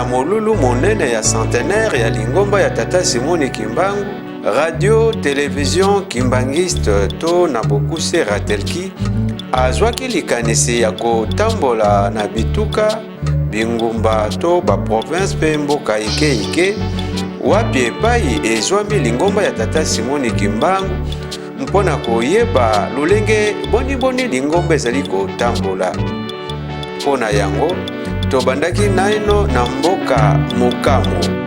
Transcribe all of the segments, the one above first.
molulu monene ya centenaire ya lingomba ya tata Simoni Kimbangu, radio télévision kimbangiste to na bokuse ratelki azwaki likanisi ya kotambola na bituka bingumba to ba province pe mboka ike wapi epai ezwami lingomba ya tata Simoni Kimbangu mpona koyeba lulenge boni lingomba ezali kotambola. Mpona yango tobandaki naino na mboka Mokamo.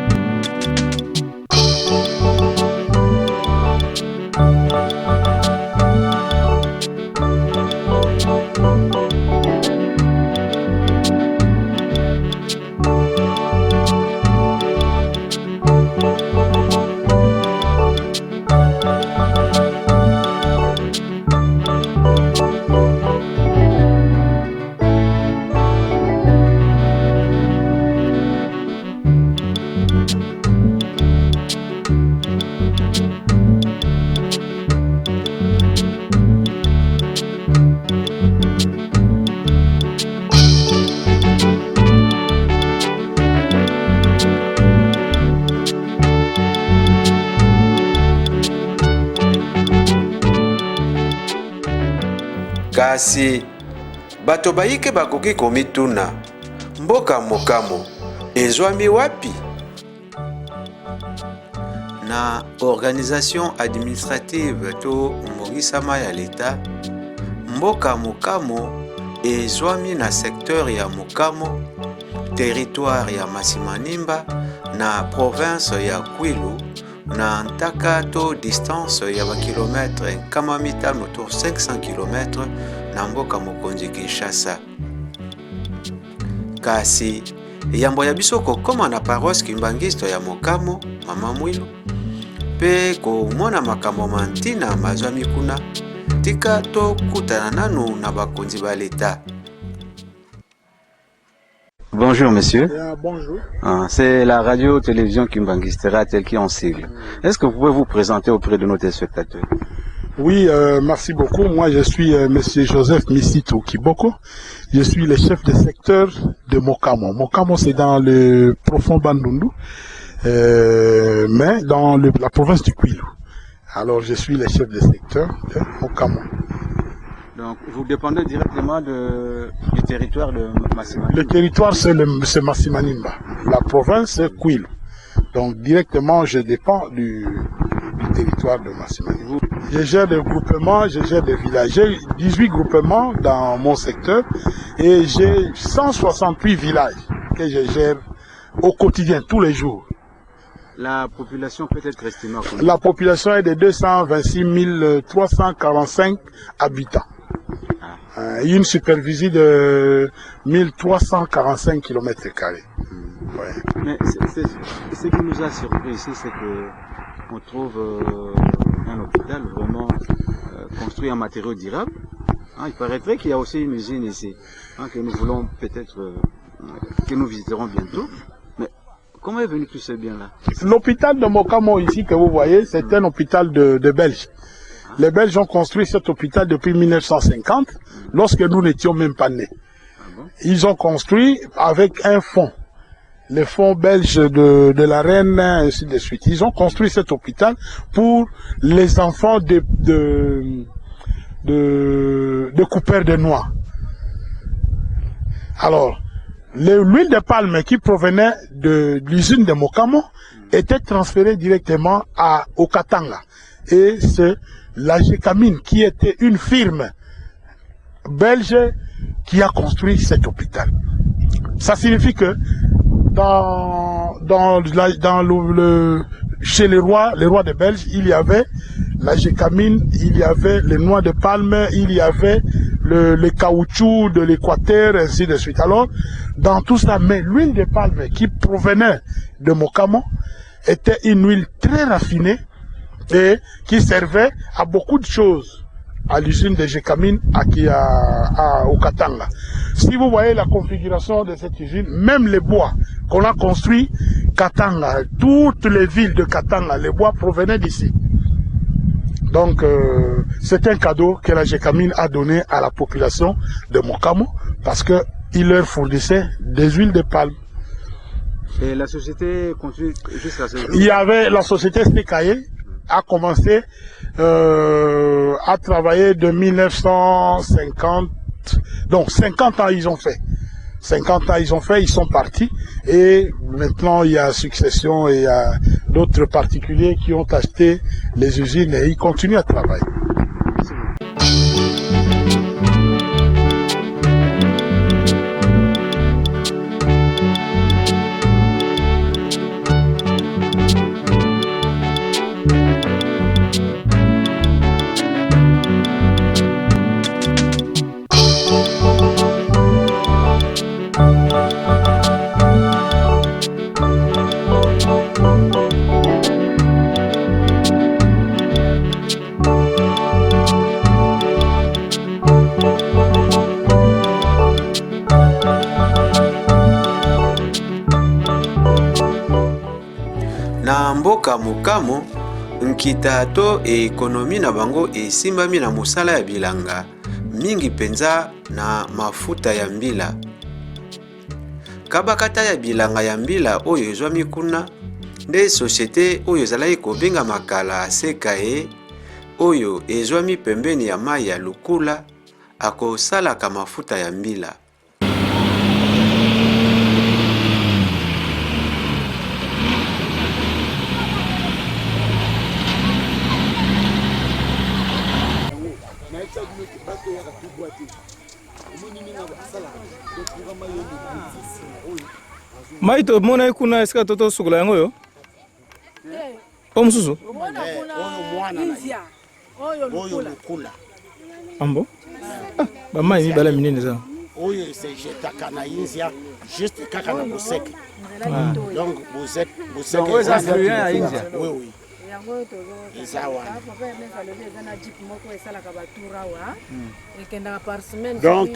Kasi bato bayike bakoki komituna mboka Mokamo ezwami wapi? Na organisation administrative to mbongisama ya leta, mboka Mokamo ezwami na secteur ya Mokamo, territoire ya Masimanimba na province ya Kwilu na ntaka to distance ya bakilometre kama mitano to 500 km na mboka mokonzi Kinshasa. Kasi yambo ya biso kokoma na paroisse kimbangisto ya Mokamo mama Mwilu pe komona makambo mantina mazwami kuna tika to kutana nanu na bakonzi ba leta. Bonjour monsieur. Bonjour. C'est la radio-télévision Kimbangiste tel qui en sigle. Est-ce que vous pouvez vous présenter auprès de nos téléspectateurs? Oui, merci beaucoup. Moi, je suis monsieur Joseph Misito Kiboko. Je suis le chef de secteur de Mokamo. Mokamo, c'est dans le profond Bandundu, mais dans la province du Kwilu. Alors, je suis le chef de secteur de Mokamo. Donc, vous dépendez directement du territoire de Masimanimba. Le territoire, c'est Masimanimba. La province, c'est Kwilu. Donc, directement, je dépends du territoire de Masimanimba. Je gère des groupements, je gère des villages. J'ai 18 groupements dans mon secteur et j'ai 168 villages que je gère au quotidien, tous les jours. La population peut être estimée à combien? La population est de 226 345 habitants. Une superficie de 1345 km². Ouais. Mais ce qui nous a surpris ici, c'est qu'on trouve un hôpital vraiment construit en matériaux durables. Il paraîtrait qu'il y a aussi une usine ici, que nous voulons peut-être, que nous visiterons bientôt. Mais comment est venu tout ce bien-là? L'hôpital de Mokamo ici que vous voyez, c'est un hôpital de Belges. Les Belges ont construit cet hôpital depuis 1950, lorsque nous n'étions même pas nés. Ils ont construit avec un fonds, le fonds belge de la reine, ainsi de suite. Ils ont construit cet hôpital pour les enfants de coupeurs de noix. Alors, l'huile de palme qui provenait de l'usine de Mokamo était transférée directement au Katanga. Et c'est la Gécamine, qui était une firme belge qui a construit cet hôpital. Ça signifie que chez les rois de Belge, il y avait la Gécamine, il y avait les noix de palme, il y avait le caoutchouc de l'Équateur, ainsi de suite. Alors, dans tout ça, mais l'huile de palme qui provenait de Mokamo était une huile très raffinée et qui servait à beaucoup de choses à l'usine de Gécamine au Katanga. Si vous voyez la configuration de cette usine, même les bois qu'on a construits, Katanga, toutes les villes de Katanga, les bois provenaient d'ici. Donc, c'est un cadeau que la Gécamine a donné à la population de Mokamo parce qu'il leur fournissait des huiles de palme. Et la société continue jusqu'à ce jour? Il y avait la société SPKE a commencé à travailler de 1950. Donc 50 ans ils ont fait. 50 ans ils ont fait, ils sont partis. Et maintenant il y a succession et il y a d'autres particuliers qui ont acheté les usines et ils continuent à travailler. Na mboka mokamo nkita to ekonomi na bango esimbami na mosala ya bilanga mingi penza na mafuta ya mbila. Kabakata ya bilanga ya mbila oyo ezwami kuna nde société oyo ezalaki kobenga makala SKE oyo ezwami pembeni ya mai ya Lukula akosalaka mafuta ya mbila. Maito mona kuna eska toto sukula yango yo? O mususu? Oyo Lukula. Ambo? Ba mai mi bala minene za. Oyo se jetaka na India juste kaka na Buseke. Donc Buseke oyo za africain ya India. Oui oui. Donc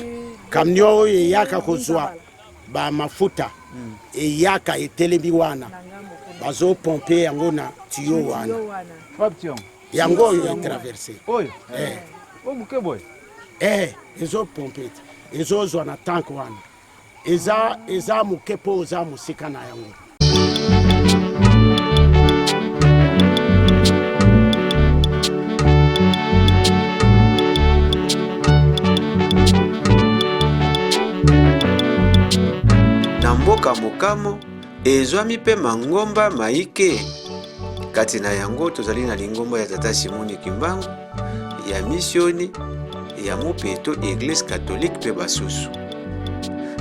camion oyo eyaka kozwa ba mafuta eyaka etelemi wana bazo pomper yango na tuyau wana yango oyo etraverse Oyo? O buke boy? ezo pomper ezozwa na tank wana eza moke mpo oza mosika na yango. Mboka mokamo ezwami pe mangomba maike kati na yango tozali na lingomba ya Tata Simoni Kimbangu ya misioni ya mopeto Église catholique pe basusu.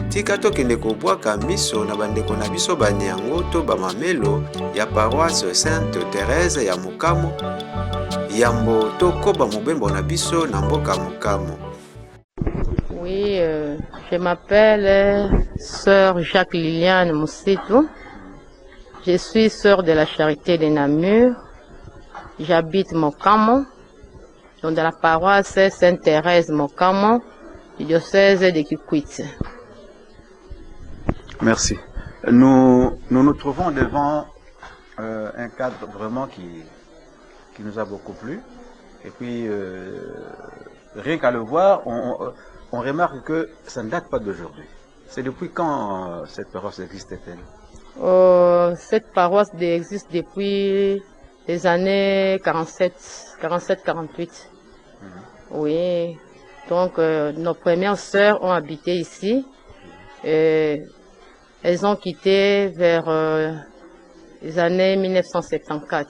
Tika tokende kobwaka miso na bandeko na biso banyango to bamamelo ya paroisse Sainte Thérèse ya Mokamo yambo tokoba mobembo na biso na mboka mokamo. Oui, je m'appelle Sœur Jacques Liliane Moussitou. Je suis sœur de la Charité de Namur. J'habite Mokamo, donc dans la paroisse Sainte-Thérèse Mokamo, du diocèse de Kikwit. Merci. Nous nous trouvons devant un cadre vraiment qui nous a beaucoup plu. Et puis, rien qu'à le voir, on remarque que ça ne date pas d'aujourd'hui. C'est depuis quand cette paroisse existe-t-elle? Cette paroisse existe depuis les années 47-48. Oui. Donc, nos premières sœurs ont habité ici. Elles ont quitté vers les années 1974.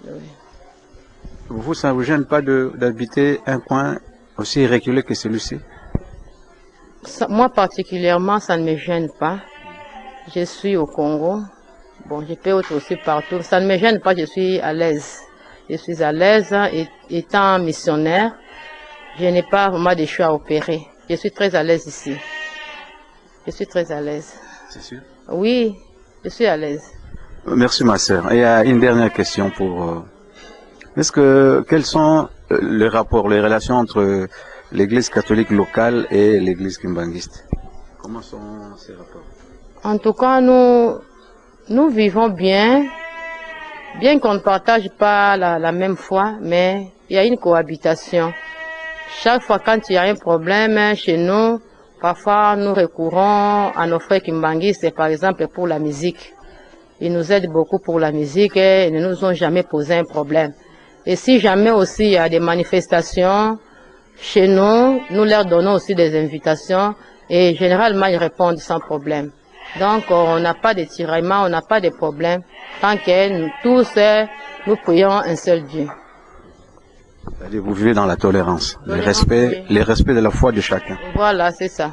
Oui. Vous, ça ne vous gêne pas d'habiter un coin aussi reculé que celui-ci? Moi particulièrement, ça ne me gêne pas. Je suis au Congo. Bon, je peux être aussi partout. Ça ne me gêne pas, je suis à l'aise. Je suis à l'aise et étant missionnaire, je n'ai pas vraiment de choix à opérer. Je suis très à l'aise ici. Je suis très à l'aise. C'est sûr? Oui, je suis à l'aise. Merci ma sœur. Et il y a une dernière question pour... quels sont les rapports, les relations entre l'église catholique locale et l'église kimbanguiste? Comment sont ces rapports? En tout cas, nous vivons bien qu'on ne partage pas la même foi, mais il y a une cohabitation. Chaque fois quand il y a un problème chez nous, Parfois, nous recourons à nos frères kimbanguistes, par exemple, pour la musique. Ils nous aident beaucoup pour la musique et ils ne nous ont jamais posé un problème. Et si jamais aussi il y a des manifestations chez nous, nous leur donnons aussi des invitations et généralement ils répondent sans problème. Donc on n'a pas de tiraillement, on n'a pas de problème tant que nous tous nous prions un seul Dieu. C'est-à-dire vous vivez dans la tolérance, le respect de la foi de chacun. Voilà, c'est ça.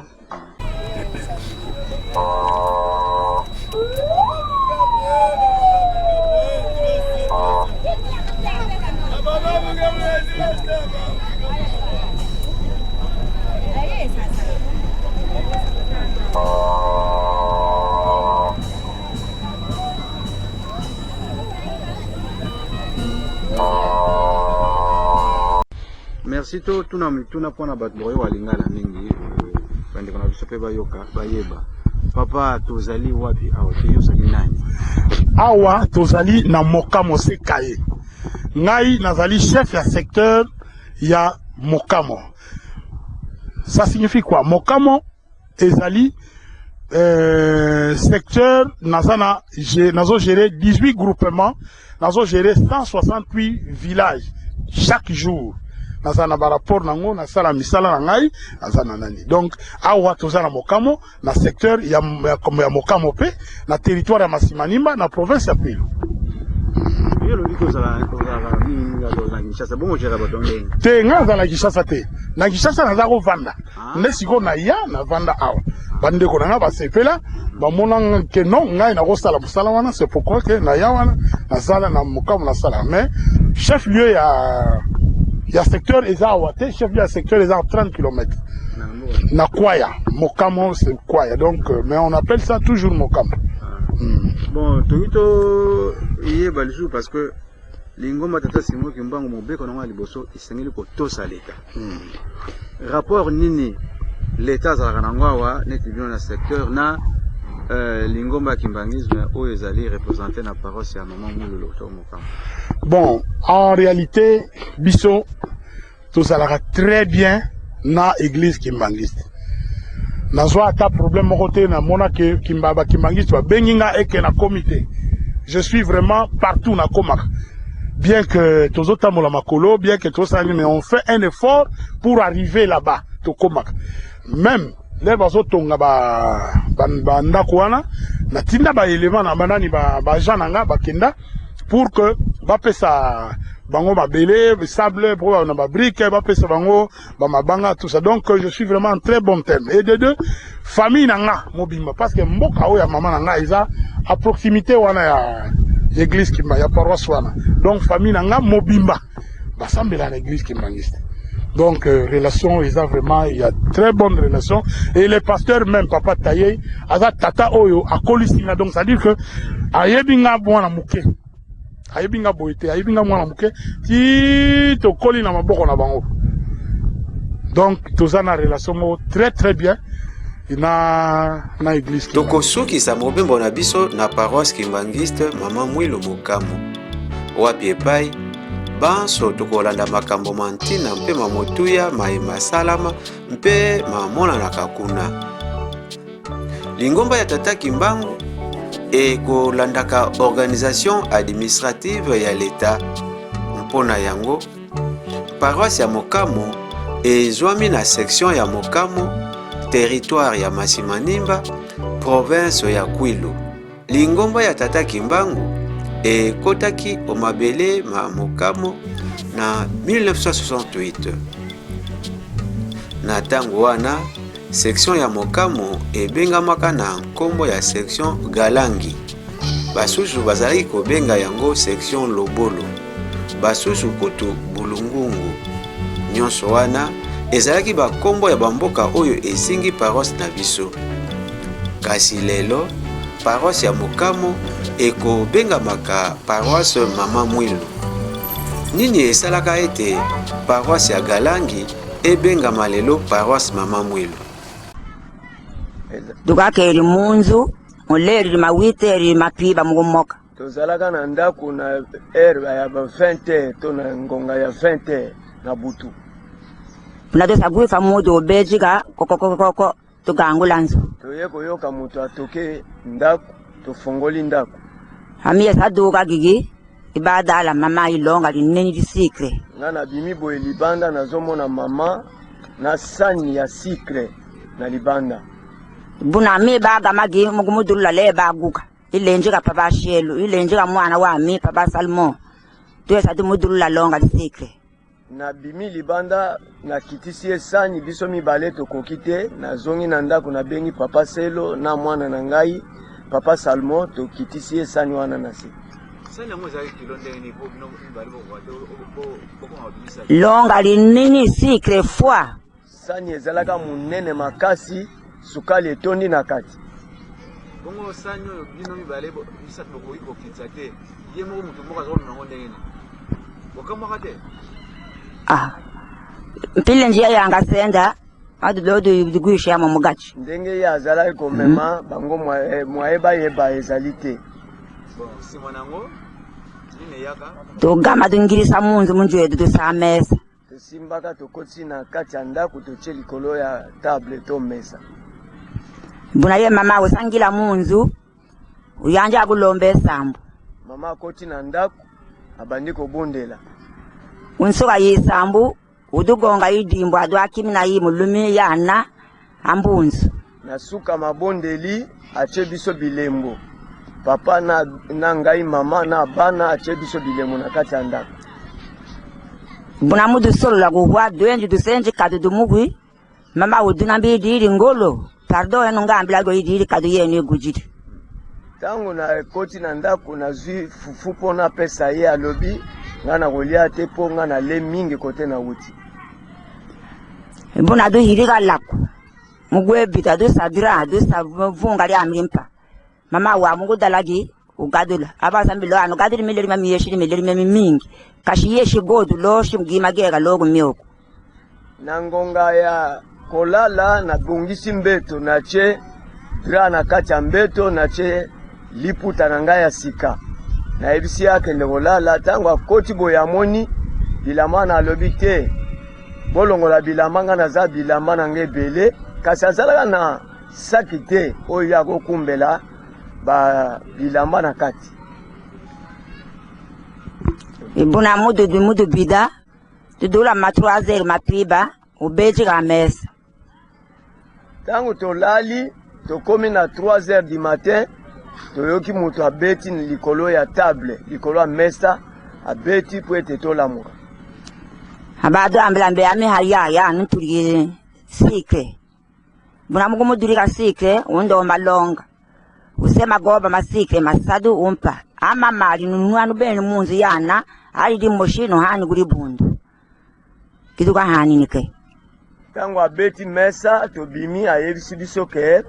Merci to tuna pona batboy walingala mingi pande kuna bisope bayoka bayeba papa tozali wapi awa tozali nani awa tozali na Mokamo Sekaye ngai nazali chef ya secteur ya Mokamo. Ça signifie quoi? Mokamo ezali secteur nazo gérer 18 groupements, nazo gérer 168 villages chaque jour. Nazana ba rapport nango na sala misala na ngai nazana nani. Donc awa tozana Mokamo na secteur ya Mokamo pe na territoire ya Masimanimba na province ya Kwilu. Te nga na Kishasa te. Na Kishasa naza ko vanda. Nesiko na ya na vanda awa. Bande ko na ba sepela ba mona ke non ngai na ko sala busala wana, c'est pourquoi que na ya wana na sala na Mokamo na sala. Mais chef lieu ya secteur Ezawate, chef lieu ya secteur Eza 30 km. Na Kwaya, Mokamo c'est Kwaya. Donc mais on appelle ça toujours Mokamo. Bon, Toguito yé balijou parce que l'ingoma tata simo kimbango mobeko na liboso isengeli ko tosa leta. Rapport nini l'état za kanangwa neti bien na secteur na l'ingoma kimbangisme o ezali représenté na paroisse ya maman Moulolo to Mokamo. Bon, en réalité biso tosalaka très bien na église kimbangiste. Nazwa ata problème mokote na mona ke kimbaba kimbangiste ba benginga eke na comité. Je suis vraiment partout na komaka. Bien que tozota mola makolo, bien que tosali, mais on fait un effort pour arriver là-bas to komaka. Même les bazo tonga ba ndako wana na tinda ba élément na banani ba jananga ba kenda pour que ba pesa bango mabele, sable, pour na ba brique, ba pesa bango, ba mabanga, tout ça. Donc je suis vraiment en très bon terme. Et de deux, famille nanga mobimba parce que mboka oya maman nanga isa à proximité wana ya église kimba ya paroisse wana. Donc famille nanga mobimba. Ba sambela na église kimbangiste. Donc relation isa vraiment il y a très bonne relation et les pasteurs même papa Taye aza tata oyo akolisinga donc ça veut dire que ayebinga bwana muke. Ayebinga boité, ayebinga mwana muke ti to koli na maboko na bango. Donc tozana relation très très bien na église. Toko soki sa mobembo na biso na paroisse kimbangiste mama Mwilo Mokamo. Wapi epai banso tokolanda makambo mantina mpe mamotuya maema salama mpe mamona na kakuna. Lingomba ya tata Kimbangu et kolandaka organisation administrative ya l'État mpona yango paroisse ya Mokamo ezwami na section ya Mokamo territoire ya Masimanimba province ya Kwilu. Lingomba ya tata Kimbangu ekotaki omabele ma Mokamo na 1968 na tango wana section ya Mokamo ebengamaka na nkombo ya section Galangi. Basusu bazali kobenga yango section Lobolo. Basusu kutu Bulungungu. Nyonso wana ezalaki bakombo ya bamboka oyo esingi paroisse na biso. Kasi lelo paroisse ya Mokamo ekobengamaka paroisse mama Mwilo. Nini esalaka ete paroisse ya Galangi ebengama lelo paroisse mama Mwilo? Dugakeri munzu oleri mawiteri mapiba mugomoka tozalaka na ndako na ere ya ba 20 to na ngonga ya 20 na butu na dosa gwifa mudu obejika kokokokoko tugangula nzo toye koyoka mutu atoke ndako tofongoli ndako amiye saduka gigi ibada la mama ilonga linene di sikre ngana bimi boye libanda nazomona mama na sani ya sikre na libanda buna mi baga magi mugumudula le baguka ilenje ka papa shelu ilenje ka mwana wa mi papa Salmon tuye sadu mudula longa di sikre na bimi libanda na kitisi sani biso mibale tokokite na zongi na ndako na bengi papa Selo na mwana na ngai papa Salmon tokitisi sani wana na se longa linini sikre foi sani ezalaka munene makasi sukali etondi na kati bongo sani oyo bino mibale bisatu bokoki kokitisa te ye moko mutu moko azokona nango ndenge nini bokamwaka te mpile njia yanga senda adudodo digwisha mu mugachi ndenge ye azalaki komema bango mwayeba ezali te nsima nango nini yaka togama tungirisa munzu munju yedu tusamesa tosimbaka tokoti na kati ya ndako totie likolo ya table to mesa buna ye mama usangila munzu uyanja kulombe sambu mama akoti na ndako abandi kobondela unsuka yisambu udugonga idimbo adu akimi na yi mulumi yana ambunzu nasuka mabondeli atie biso bilembo papa na ngai mama na bana atie biso bilembo na kati ya ndako buna mudu solola kuhwa duenji dusenji kadu dumugwi mama uduna mbidiri ngolo pardo enu ngambila go idiri kadu yenu egujiri tango na koti na ndako nazwi fufu pona pesa ye alobi ngana kolia te po ngana le mingi kote na wuti buna do hirika lako mugwe bita do sadira do savunga ya mlimpa mama wa mungu dalagi ugadula abasambilo ano gadiri mileri mami yeshi mileri mami mingi kashi yeshi godu lo shimgima gega logo myoko na ngonga ya kolala na bongisi mbeto na che dra na kati ya mbeto na che liputa na ngai ya sika na ebisi yake ndekolala tango akoti boya moni bilama na alobi te bolongola bilama nga naza bilama na ngai ebele kasi azalaka na saki te oyo akokumbela ba bilamba na kati ibuna mudu bida tudula ma 3h mapiba ubeji ka mesa tango tolali tokomi na 3h du matin toyoki mutu abeti likolo ya table likolo ya mesa abeti po ete tolamuka abado ambelambe ame haya nturiye sikre buna mugu mudurika sikre undo malonga usema goba masikre masadu umpa ama mali nunuanu bene munzu yana ali di moshino hani guri bundu kiduka hani nike tango abeti mesa tobimi ayebisi biso ke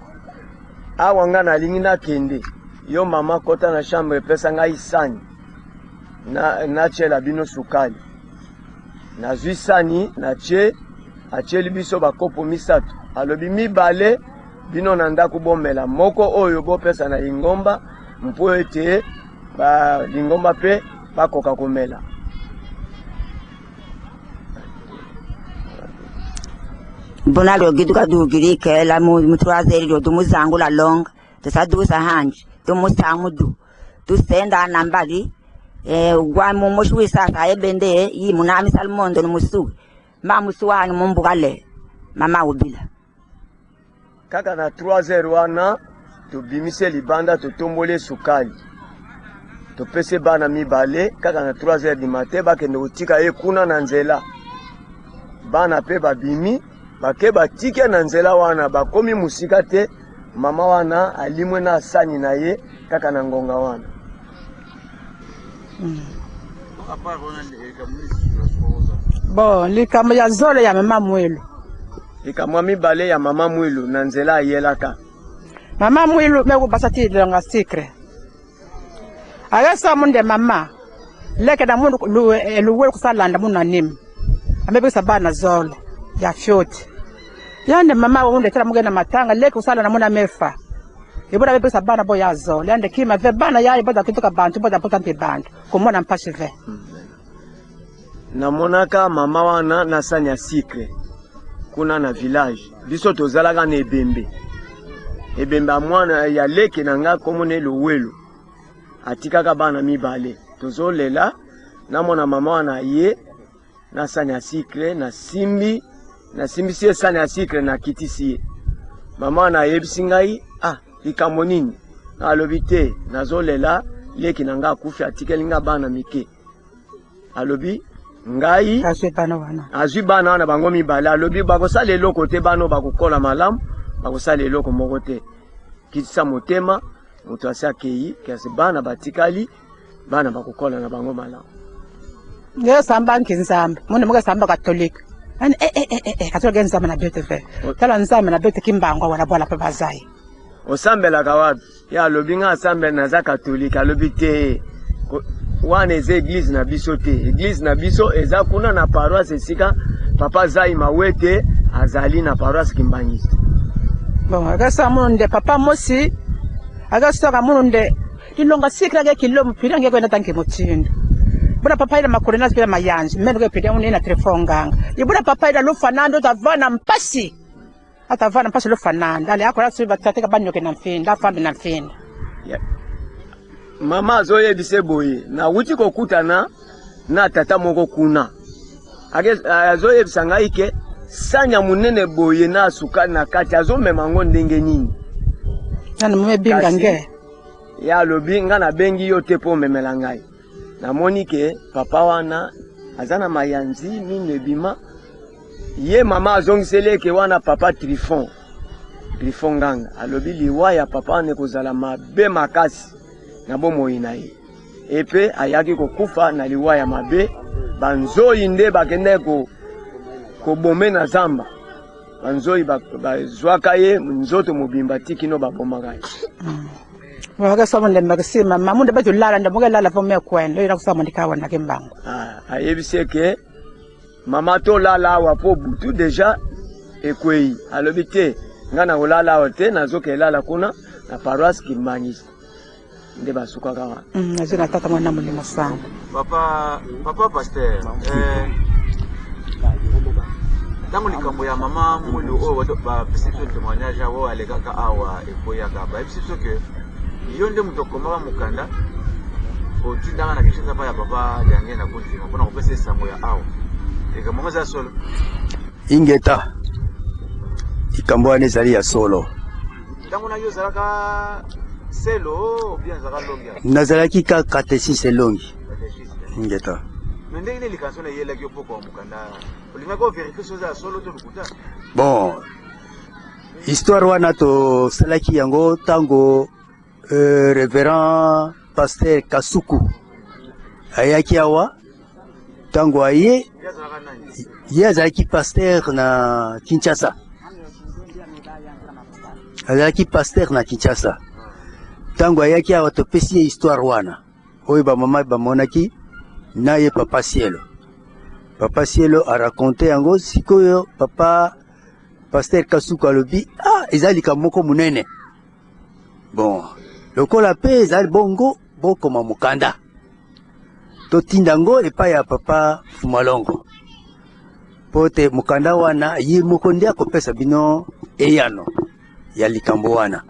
awanga na lingi na kende yo mama kota na chambre pesa ngai sani na chela bino sukali na zwi sani na che acheli biso bakopo misatu alobi mibale bino na ndako bombela moko oyo bopesa na lingomba mpo ete ba lingomba pe bakoka komela bonalo giduka dugiri ke la mu 3h do dumuzangu la longa tusadusa hanji tumusamudu tusenda nambali gwa mu moshwi sasa ebende yi munami salmondo musu mamusuwani mumbugale mama ubila kaka na 3h wana tobimise libanda totombole sukali topese bana mibale kaka na 3h du matin bakende kotika ye kuna na nzela bana pe babimi bake batike na nzela wana bakomi musika te mama wana alimwe na sani na ye kaka na ngonga wana bon likambo ya zolo ya mama Mwilu likambo mibale ya mama Mwilu na nzela ayelaka mama Mwilu meku basati longa sikre agasa munde mama leke na mundu luwe kusalanda munanim amebisa bana zolo ya fyoti yande mama wonde tera mugena matanga leke kusalanda muna mefa ibura bebisa bana boya zolo yande kima ve bana yayi boda kutuka bantu boda potante bantu kumona mpashi ve namonaka mama wana na sani ya sikre kuna na village biso tozalaka na ebembe mwana ya leke na nga komone lowelo atikaka bana mibale tozolela na mwana mama wana ye na sani ya sikre na simbi sie sani ya sikre na kitisi ye mama wana yebisi ngai likambo nini alobi te nazolela leki na nga akufi atikeli nga bana mike alobi ngai azwi bana wana bango mibale alobi bakosala eloko te bano bakokola malamu bakosala eloko moko te kitisa motema moto asi akei kasi bana batikali bana bakokola na bango malamu nge samba nkinzamba mune muke samba katolika ani katolika nzamba na bete fe tala nzamba na bete kimbangwa wana bwala pe bazai osambelaka wapi ya alobi nga asambela naza katolika alobi te wana eza eglise na biso te eglise na biso eza kuna na paroisse esika papa Zai Mawete azali na paroisse Kimbangiste bon agasa munde papa mosi agasa munde ilonga sikra ke kilo pirange kwenda tanke mutindo bura papa ila makorena pila mayanji mendo ke pirange unena telefonganga ibura papa ila lo Fernando tavana mpasi atavana mpasi lo Fernando ale akora siba tateka banyoke na mfinda fambi na mfinda mama azoyebise boye na wuti kokutana na tata moko kuna azoyebisa ngai ke sanya munene boye na suka na kati azomema ngo ndenge nini nana mumebinga nge ya lobi nga na bengi yo te po memela ngai namoni ke papa wana azana mayanzi mine bima ye mama azongiseleke wana papa Trifon nganga alobi liwa ya papa wane kozala mabe makasi na bomoi na ye epe ayaki kokufa na liwa ya mabe banzoi nde bakende kobome na zamba banzoi bazwaka ye nzoto mobimba tikino babomaka ye waga somonde magasima mamunde betu lala ndamuga lala fome kwenda ira kusama ndikawa na kimbango ayebise ke mama to lala wa po butu deja ekwei alobi te ngana kolala ote nazoke lala kuna na paroisse Kimbangiste nde basuka kawa azina tata mwana mulimo sana papa pasteur tango likambo ya mama mulu o ba pesi to témoignage awo alekaka awa ekoyaka ba pesi to ke yonde mutokoma mukanda otindanga na kisha pa ya papa yange na kuntima mpona kopesa sango ya awa eka mama za solo ingeta ikambo ane zali ya solo tango na yo zalaka selo bien zaka longia nazalaki ka catéchisme elongi ingeta mende ile likansona yela kyo poko mukanda olinga ko vérifier so za solo to lukuta bon histoire wana to salaki yango tango révérend pasteur Kasuku ayaki awa tango aye ye azalaki pasteur na Kinshasa tango ayaki awa topesi ye histoire wana oyo bamama bamonaki na ye papa Cielo a raconté yango sikoyo papa pasteur Kasuku alobi eza likambo moko munene bon lokola pe ezali bongo bokoma mukanda totinda ngo epai ya papa Fumalongo po te mukanda wana ye moko nde akopesa bino eyano ya likambo wana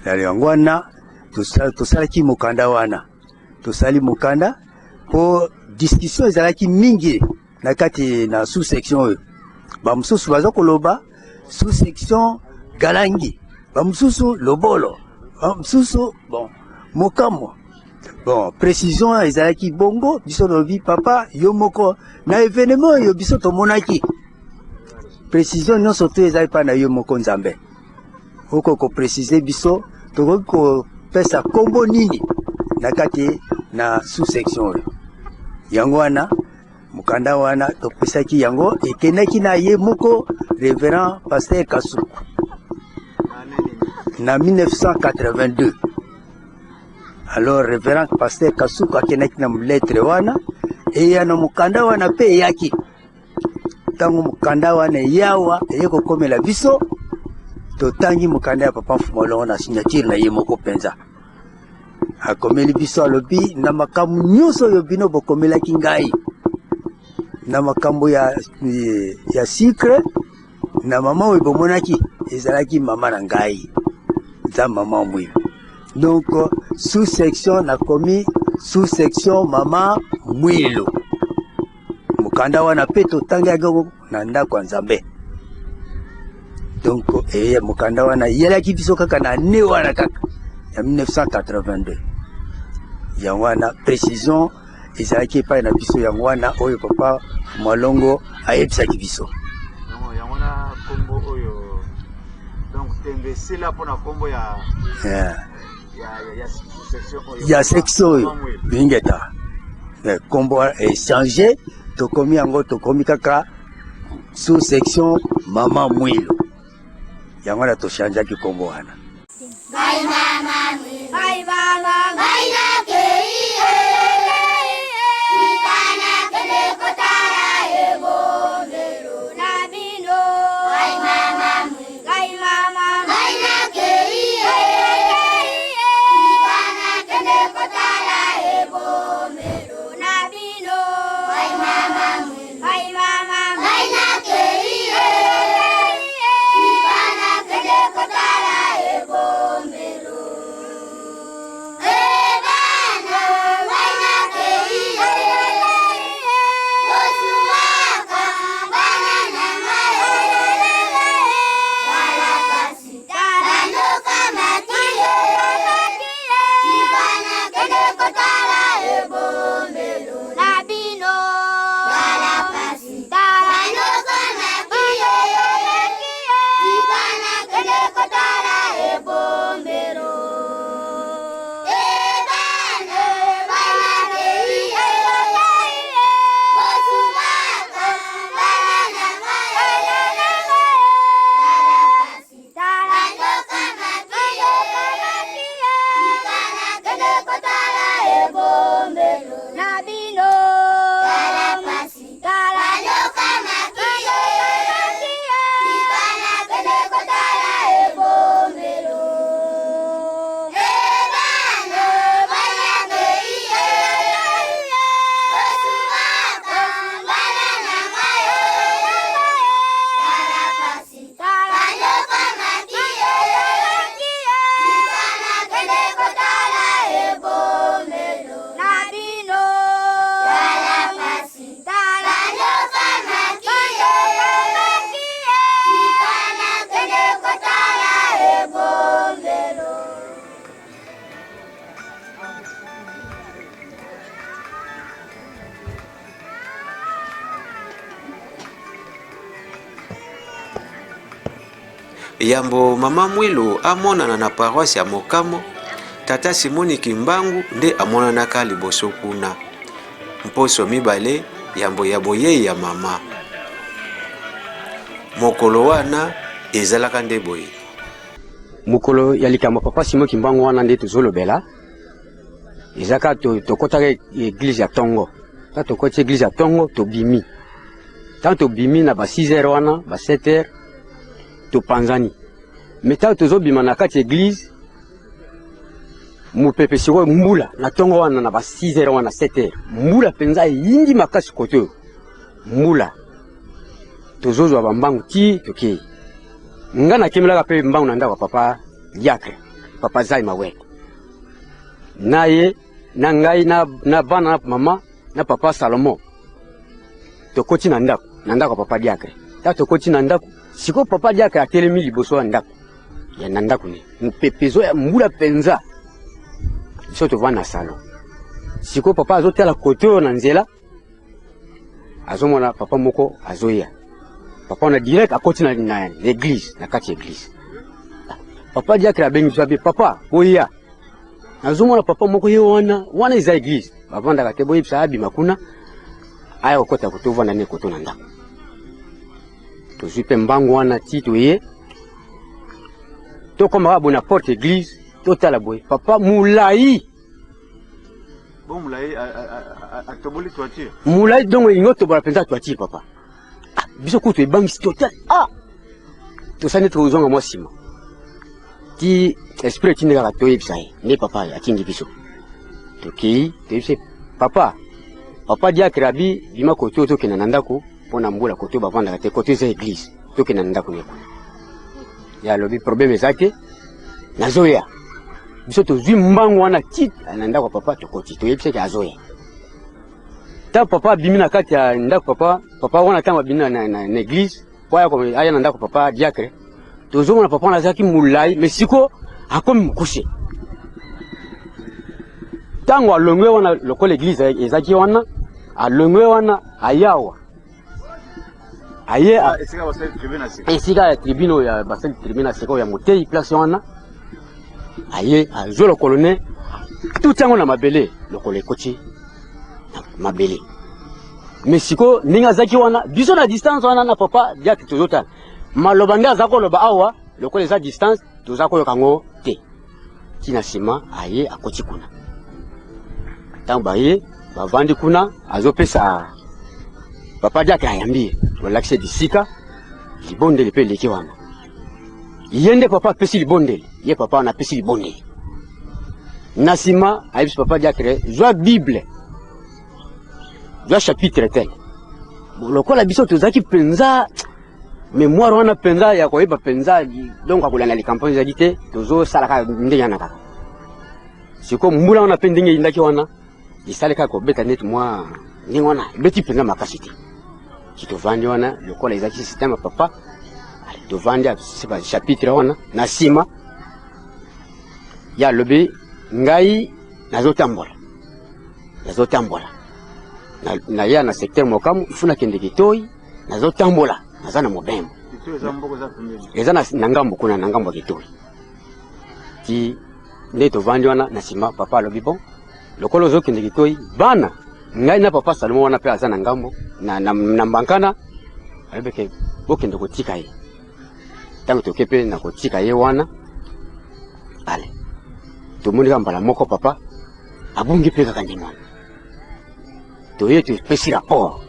yango wana tosalaki mukanda wana tosali mukanda po discussion ezalaki mingi na kati na sous-section oyo bamosusu baza koloba sous-section Galangi bamosusu Lobolo bamosusu bon Mokamo bon précision ezalaki bongo biso lobi papa yo moko na événement yo biso tomonaki précision nyonso to ezali pa na yo moko Nzambe oko ko préciser biso tokoki kopesa kombo nini na kati na sous-section oyo yango wana mukanda wana topesaki yango ekendaki na ye moko révérend pasteur Kasuku na 1982 alors révérend pasteur Kasuku akendaki na lettre wana eya na mukanda wana pe eyaki tango mukanda wana yawa eye kokomela biso totangi mukanda ya papa Fumalongo na signature na ye moko penza akomeli biso alobi na makambo nyonso oyo bino bokomelaki ngai na makambo ya sikre na mama oyo bomonaki ezalaki mama na ngai za mama Mwilu. Donc sous-section na komi sous-section mama Mwilu. Mukanda wana pe totangaki na ndako ya Nzambe. Donc mukanda wana yelaki biso kaka na ne wana kaka ya 1982. Yango wana précision ezalaki epai na biso yango wana oyo papa Malongo ayebisaki biso. Yango wana kombo oyo donc tembesi la pona kombo ya section oyo bingeta. Kombo échangé tokomi yango tokomi kaka sous section mama Mwilu. Yango wana toshanjaki kombo wana. Bye mama Mwilu. Bye mama. Bye na keiye. Nikana kele kotara ebo mero na bino. Bye mama Mwilu. Bye mama. Bye na keiye. Nikana kele kotara ebo mero na bino. Bye mama Mwilu. Bye mama. Bye na keiye. Nikana kele kotara ebo mero. Yambo mama Mwilu amonana na paroisse ya Mokamo, tata Simoni Kimbangu nde amonanaka liboso kuna. Mposo mibale yambo ya boye ya mama. Mokolo wana ezalaka nde boye. Mokolo ya likambo papa Simoni Kimbangu wana nde tozolobela. Ezaka tokotaka église ya Tongo. Ta tokoti église ya Tongo tobimi. Tanto bimi na ba 6h wana, ba 7h to panzani. Meta tozo bima na kati église mupepe siko mbula na Tongo wana na ba 6h wana 7h. Mbula penza yindi makasi koto. Mbula tozo zo bambangu ti toki. Ngana kimela pe mbangu na ndako papa Diacre. Papa Zai Mawete. Naye na ngai na bana na mama na papa Salomo. Tokoti na ndako papa Diacre. Ta tokoti na ndako. Siko papa Diacre atelemi liboso ya ndako. Ya na ndako ni. Mpepezo ya mbula penza. So to vana salo. Siko papa azotela koto na nzela. Azomona papa moko azoya. Papa na direct akoti na l'église, na kati église. Papa Diacre abengi sabe papa oya. Azomona papa moko ye wana iza église. Bavanda katebo yipsa abi makuna. Aya okota kutuva na ne koto na ndako. Tozipe mbangu wana tito ye. To koma bona porte église, totala boy. Papa Moulai. Bon Moulai atoboli toiture. Moulai dongo ingoto bala penza toiture papa. Biso kutu e bangi total. To sane to uzonga mosima. Ti esprit tindika ka to yebisai. Ne papa atingi biso. Toki, tebise papa. Papa Diacre abi bima koto to kena nandako pona mbula koto bavanda kate koto za église. toke na ndako ne kuna ya lobi problème ezate nazoya biso tozwi mbangu wana ti na ndako papa tokoti toyebisa ke azoya ta papa bimi na kati ya ndako papa wana tanga bimi na église poya ko aya na ndako papa diacre tozomona papa na zaki mulai mesiko akomi mukuse tango alongwe wana lokola église ezaki wana alongwe wana ayawa aye esika ya tribune ya basali tribune seko ya motei place wana aye azo le colonel tout yango na mabele lokolo ekoti mabele mesiko ninga zaki wana biso na distance wana na papa diaki tozota maloba nde azako loba awa lokolo eza distance tozako yokango te tina sima aye akoti kuna tango baye bavandi kuna azopesa papa diaki ayambie walakise disika libondeli pe leki wana yende papa pesi libondeli ye papa na pesi libondeli nasima ayebisi papa diakre zwa bible zwa chapitre tel lokola biso tozaki penza mémoire wana penza ya koyeba penza donc akolanda likampani ezali te tozosalaka ndenge wana kaka siko mbula wana mpe ndenge eyindaki wana esalaka kobeta neti mwa ndenge wana ebeti penza makasi te kitovandi wana lokola ezaki système papa tovandi siba chapitre wana na nsima ya lobi ngai nazotambola na ya na secteur mokamu ifuna kende kitoi nazotambola naza na mobembo eza na ngambo kuna na ngambo kitoi ti nde tovandi wana na nsima papa alobi bon lokolo ozokende kitoi bana ngai na papa Salomo wana pe aza na ngambo na mbankana alobeke bokende kotika ye tango tokepe na kotika ye wana ale tomoni kambala moko papa abungi pe kaka ndimana toye topesi rapport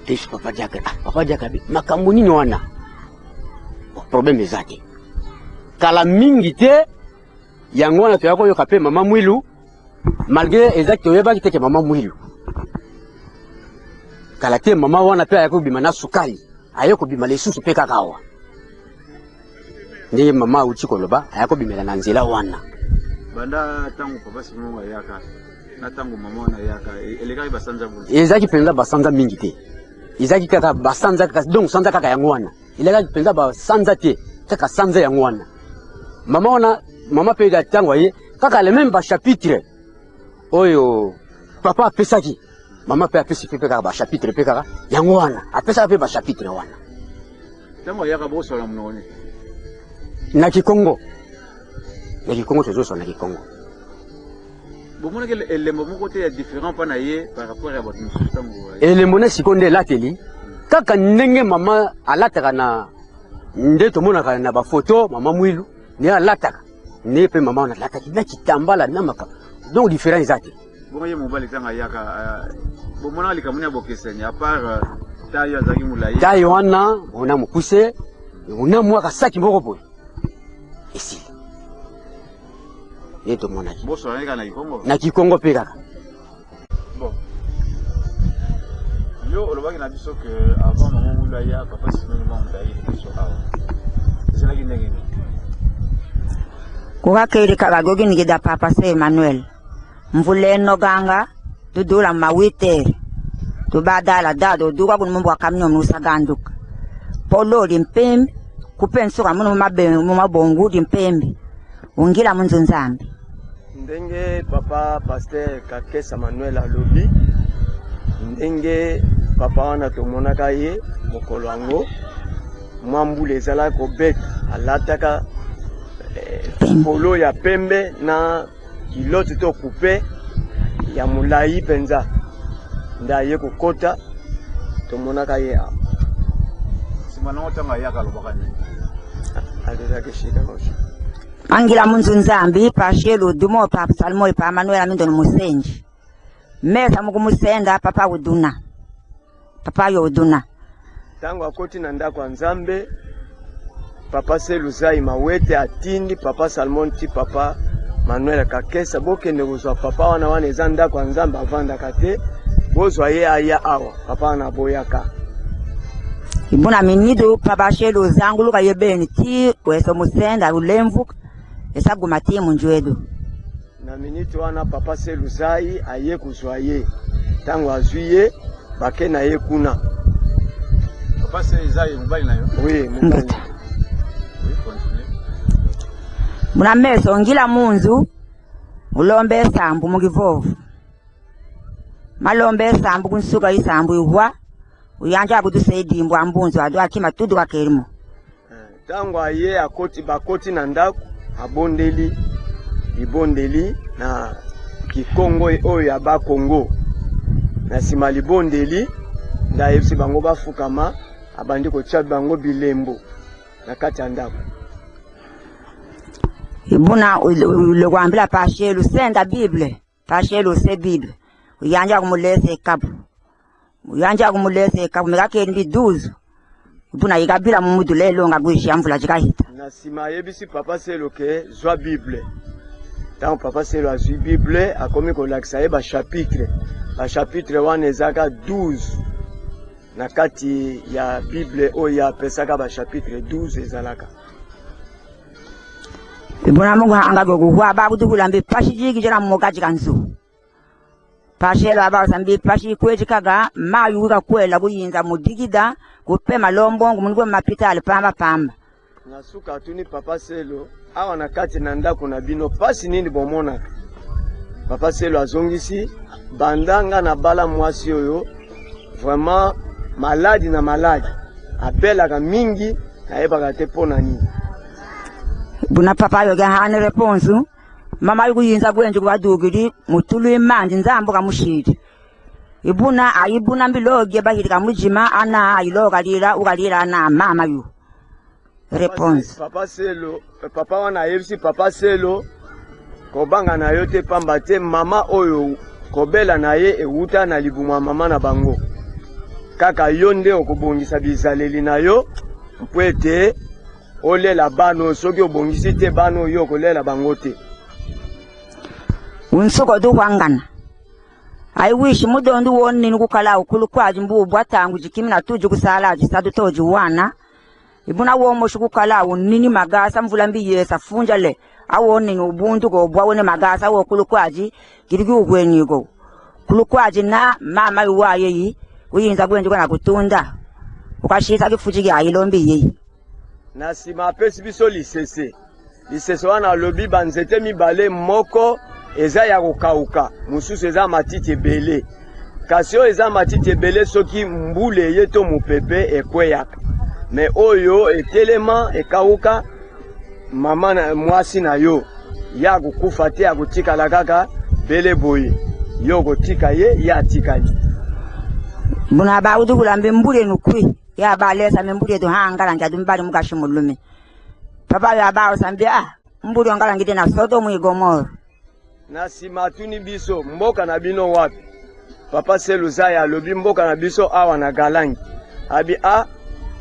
tesi papa diaka makambo nini wana problème eza te kala mingi te yango wana toyaka koyoka pe mama mwilu malgré ezaki toyebaki teke mama mwilu kala te mama wana pe ayaki kobima na sukali aye kobima lisusu pe kaka awa ndenge mama auti koloba ayaki kobimela na nzela wana banda tango papa Simon ayaka na tango mama wana ayaka elekaki basanza bulu ezaki penza basanza mingi te ezaki kaka basanza kaka donc sanza kaka yango wana elekaki penza basanza te kaka sanza yango wana mama wana mama pe da tango aye kaka le même ba chapitre oyo papa apesaki mama pe apesi pe kaka ba chapitre pe kaka yango wana apesaka pe ba chapitre wana tango ayaka boso la mnone na Kikongo tozoso na Kikongo bomona ke elembo moko te ya différent pa na ye par rapport à votre mususu tango elembo na sikonde lateli kaka ndenge mama alataka na nde tomonaka na bafoto mama mwilu ne alataka ne pe mama alataki na kitambala na maka donc différent ezate bongo ye mobali tanga yaka bomona likamuni bokeseni à part tayo azaki mulai tayo wana ona mukuse ona mwaka saki mboko boy ici et tout mon avis boso na Kikongo na Kikongo pe kaka bon yo olobaki na biso que avant maman mulaya papa Simon mulaya biso awa c'est la guinée kuka kiri kaka gogi ngida papa se Emmanuel mvule no ganga tudula mawiter tubadala dado duka kunumbu akamnyo musaganduka polo limpembe kupensuka muno mabongu limpembe ungila munzunzambi ndenge papa pasteur Kakesa Manuel alobi ndenge papa wana tomonaka ye mokolo yango mwambula ezalaki kobeta alataka polo ya pembe na kilote to coupe ya mulai penza nde aye kokota tomonaka ye awa nsima nango ntango ayaka alobaka nini alelaki shika kosha angila munzunzambi pa shelu dumo pa Salomo pa Manuel amindoni musenji mesa mukumusenda papa uduna papa yo uduna tango akoti na ndako ya Nzambe papa Seluzai mawete atindi papa Salmon ti papa Manuel Kakesa bokende kozwa papa wana eza ndako ya Nzambe avandaka te bozwa ye aya awa papa wana boyaka Ibuna minido papa shelo zangu luka yebeni ti weso musenda ulemvu esaguma ti munjwedu. Na minito wana papa Seluzai aye kuzwaye tangu azuye bake na ye kuna. Papa Seluzai mbali nayo? Oui, mbali. Muna meso ngila munzu ulombe sambu mugivovu. Malombe sambu kunsuka isambu ihwa uyanja kutusaidia mbwa mbunzu adu akima tudu wakelimo. Tangu aye akoti bakoti na ndaku abondeli ibondeli na kikongo oyo ya ba Kongo na sima libondeli nda yebisi bango bafukama abandi ko tya bango bilembo na kati ya ndako. Ibuna le kwambila pashelu senda Bible pashelu se Bible uyanja kumulese kapu uyanja kumulese kapu mekake ndi 12 ibuna yikabila mumudu lelo ngagwishi amvula jikahita na sima yebisi papa Seloke zwa Bible. Tant papa Selo a su Bible a komi ko lakisa ye ba chapitre wana ezaka 12 na kati ya Bible o ya pesaka ba chapitre 12 ezalaka. Ibuna mungu angago kuhwa babu tukulambi pashi jiki jana mmokaji kanzu. Pashelo abawo sambi pashi kweji kaga mayu wika kwela kuyinza mudigida kupema lombongu mungu mapita alipamba pamba. Nasuka tuni papa Selo awa na kati na ndako na bino pasi nini bomona. Papa Selo azongisi bandanga na bala mwasi oyo vraiment maladi na maladi apelaka mingi na yebaka te pona nini. Buna papa yoga hane reponsu mama yuyinza kwenje kwadugiri mutulu imandi nzambuka mushiri ibuna ayibuna mbiloge bahirika mujima ana ayiloga lira ugalira na mama yu réponse papa Selo papa wana yebisi papa Selo kobanga na yote pamba te mama oyo kobela na ye euta na libumwa mama na bango kaka yonde okubongisa bizaleli na yo mpwete olela bano soki obongisi te bano yo kolela bango te. Unsoko du wangana I wish mudondi woni nikukala ukulu kwaji mbubu atangu jikimi na tuju kusala jisadu toji wana ibuna womo shukukala unini magasa mvula mbiyesa funjale awoni ni ubuntu go bwawone magasa wo kulu kwaji girigi ugwenyigo kulu kwaji na mama yuwaye yi uyinza kwenje kwa kutunda ukashisa kifuji ya ilombi yi na sima pesi biso lisese wana lobi banzete mibale moko eza ya kokauka mususu eza matiti ebele kasi oyo eza matiti ebele soki mbule ye to mopepe ekweyaka me oyo etelema ekauka mama na mwasi na yo ya kokufa te akotikala kaka bele boye yo kotika ye ya atikali buna baudu kulambe mbule nukwi ya balesa mbule to hangala njadu mbali mukashimulume papa ya bao sambia mbule ngala ngide na Sodomu na Gomora na sima tuni biso mboka na bino wapi papa Seluzai alobi mboka na biso awa na Galangi abi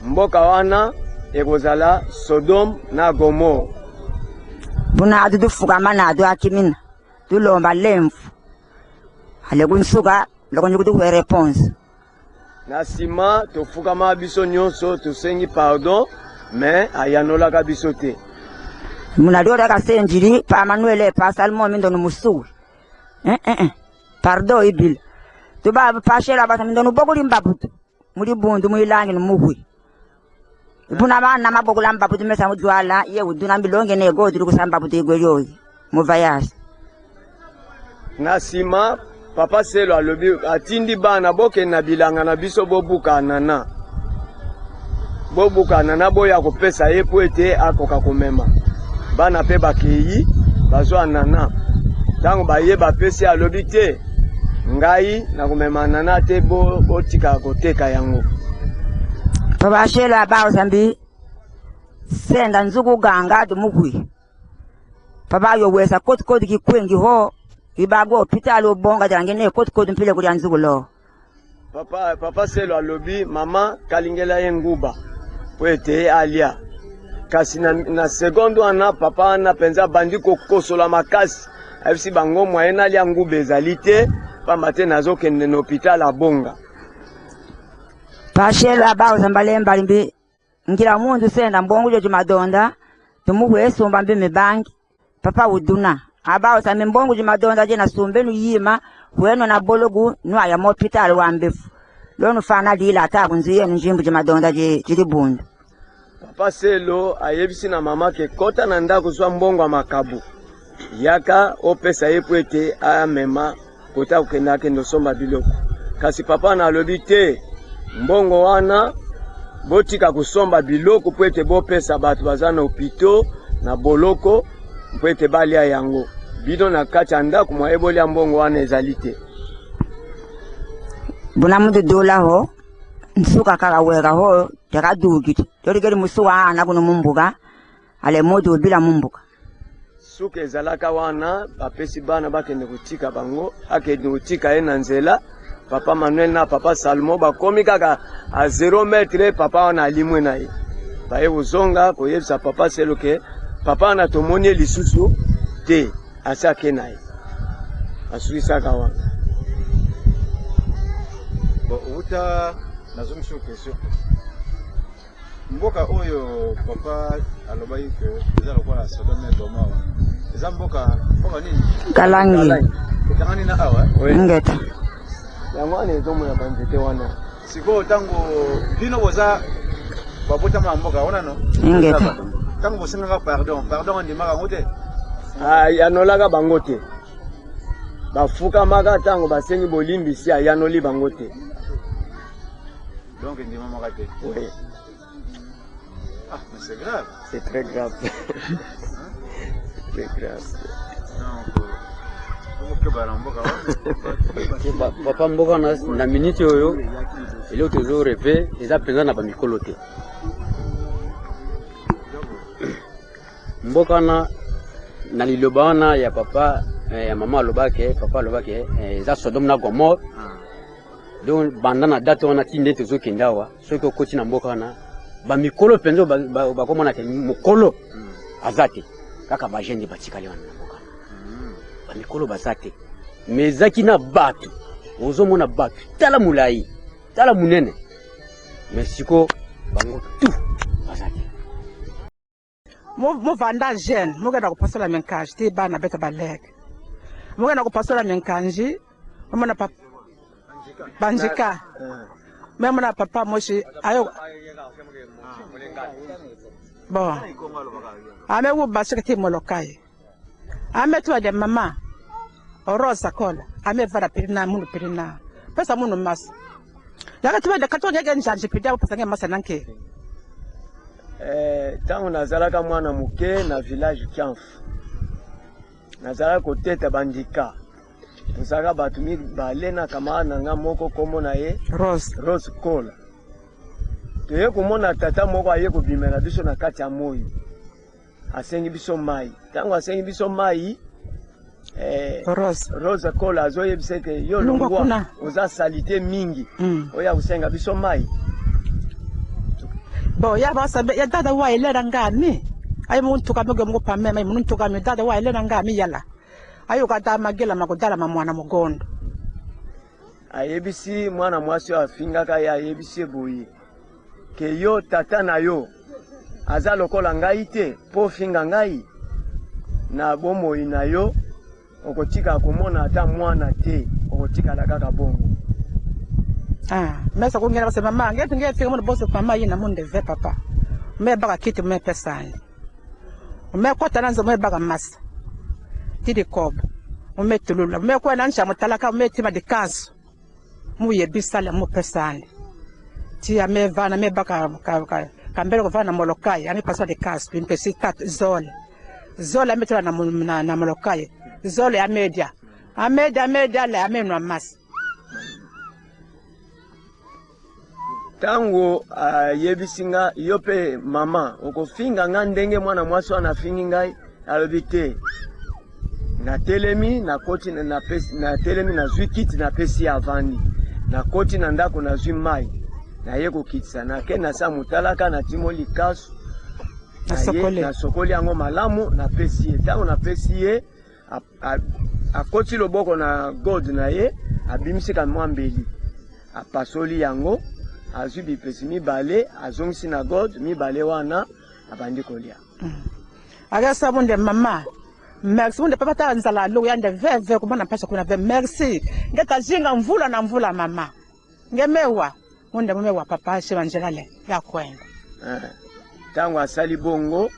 mboka wana ekozala Sodom na Gomora buna adu fukama na adu akimina tulomba lemfu ale kunsuka lokonye kutu kwe réponse na sima tofukama biso nyonso tosengi pardon mais ayanolaka biso te munadora kasenjiri pa Manuel pa Salmo mindonu musu pardon ibil to ba pa shera ba mindonu boguli mbabutu muri bundu muilangi numuhwi ibuna bana mabogula mbabutu mesa mujwala ye uduna mbilonge ne godiri kusamba butu igweyoyi mu voyage na sima papa Selo alobi atindi bana boke na bilanga na biso bobuka nana boya kopesa ye po ete akoka komema bana pe bakeyi bazwa nana tango baye bapesi alobi te ngai na komema nana te botika koteka yango papa Selo abao zambi senda nzugu ganga dumugwi papa yo wesa koti kikwengi ho ibago hospital obonga jangene koti mpile kuli nzugu lo papa Selo alobi mama kalingela yenguba wete alia kasi na secondo ana papa ana penza bandi kokosola makasi afisi bango moyena alia ngube ezali te pamba te nazokende na hospital abonga Pashela bao zambalemba limbi ngira mundu senda mbongo jo jumadonda tumuwe somba mbe mebangi papa uduna abao sa mbongo jumadonda je na sombenu yima weno na bologu nwa ya hospital wa mbefu lonu fana lila ata kunziye njimbu jumadonda je jilibundu. Papa Selo ayebisi na mama ke kota na ndako zwa mbongo wa makabu yaka opesa yepwete amema kota ukenda kendo somba biloko kasi papa na lobi te mbongo wana botika kusomba biloko pwete bopesa batu bazana opito na boloko pwete balia yango bido na kacha ndako mwa eboli ya mbongo wana ezalite buna mudu dola ho nsuka kala wega ho teka dugiti torigeri musuwa ana kuno mumbuga ale modu bila mumbuga suke ezalaka wana bapesi bana bakende kutika bango akende kutika ye na nzela papa Manuel na papa Salmo bakomi kaka a 0 metre papa wana alimwe na ye baye uzonga koyebisa papa Selo ke papa na tomoni lisusu te asake na ye asuisaka wana bon uta nazomisho question mboka oyo papa alobai ke eza lokola Sodome Gomora eza mboka nini Kalangi Kalangi na awa ngeta yango ane ezomo ya banzete wana siko tango bino boza babota mboka wana no ngeta tango bosenga pardon ndimaka ngote yanolaka bango te bafuka maka tango basengi bolimbisi yanoli bango te donc ndima maka te oui ah mais c'est grave c'est très grave c'est grave papa mboka na minute oyo ile tozo reve eza penza na bamikolo te mboka na liloba wana ya papa ya mama alobake papa alobake eza Sodome na Gomora donc banda na date wana tinde tozo kendawa soki okoti na mboka wana bamikolo penza bakomona ke mokolo azate kaka bajende batikali wana mikolo basate mezaki na batu ozomona batu tala mulai tala munene mesiko bango tu basate mo vanda jeune mo gana kupasola menkanji ti bana beta baleke mo gana kupasola menkanji mo na papa banjika memo na papa moshi ayo bon ame wo basike ti molokai ame tu de mama Rosa kola ame vara pirina munu pirina pesa munu mas yaka tuwe de kato ngeke njanje pidia pesa nge masa nanke tangu nazalaka mwana muke na village Kianfu nazalaka koteta bandika tozalaka batu mi balena kama nanga moko komo na ye Rose kola toye komona tata moko aye kobimela biso na kati ya moyo asengi biso mai tango asengi biso mai Rose kola azoyebisa ke yo longwa oza salite mingi oya kusenga biso mai bo ya basa ya dada wa ilera ngani ayi muntu kamege mungu pamema muntu kamege dada wa ilera ngani yala ayo kata magela makodala mamwana mugondo ayebisi mwana mwasi afingaka ya ayebisi boyi ke yo tata na yo aza lokola ngai te po finga ngai na bomoi na yo okotika komona ata mwana te okotika la kaka bongo mesa kungena base mama ngeti fika mona bose mama yina munde ve papa me baka kiti me pesani me kota nanzo me baka masa tidi kobo me tulula me kwa nansha mutalaka me tima de kanso mu yebisala mu pesani ti ame vana me baka kambele ko vana molokai ami pasa de kanso une petite carte zole ametwa na molokai zole amedia le amenwa mas tango yebisinga yope mama okofinga nga ndenge mwana mwasi wana fingi ngai alobi te na telemi na koti na telemi na zwi kiti na pesi avandi na koti na ndako na zwi mai na ye kokitisa na ke na sa mutalaka na timoli kasu na sokoli yango malamu na pesi ye tango na pesi ye akoti loboko na god na ye abimisika mwa mbeli apasoli yango azwi bipesi mibale azongi synagogue mibale wana abandi kolia agasa munde mama merci munde papa ta nzala lo yande veve ko bona pesa kuna ve merci ngeta jinga mvula na mvula mama ngemewa munde mumewa papa shebanjela le ya kwenda tango asali bongo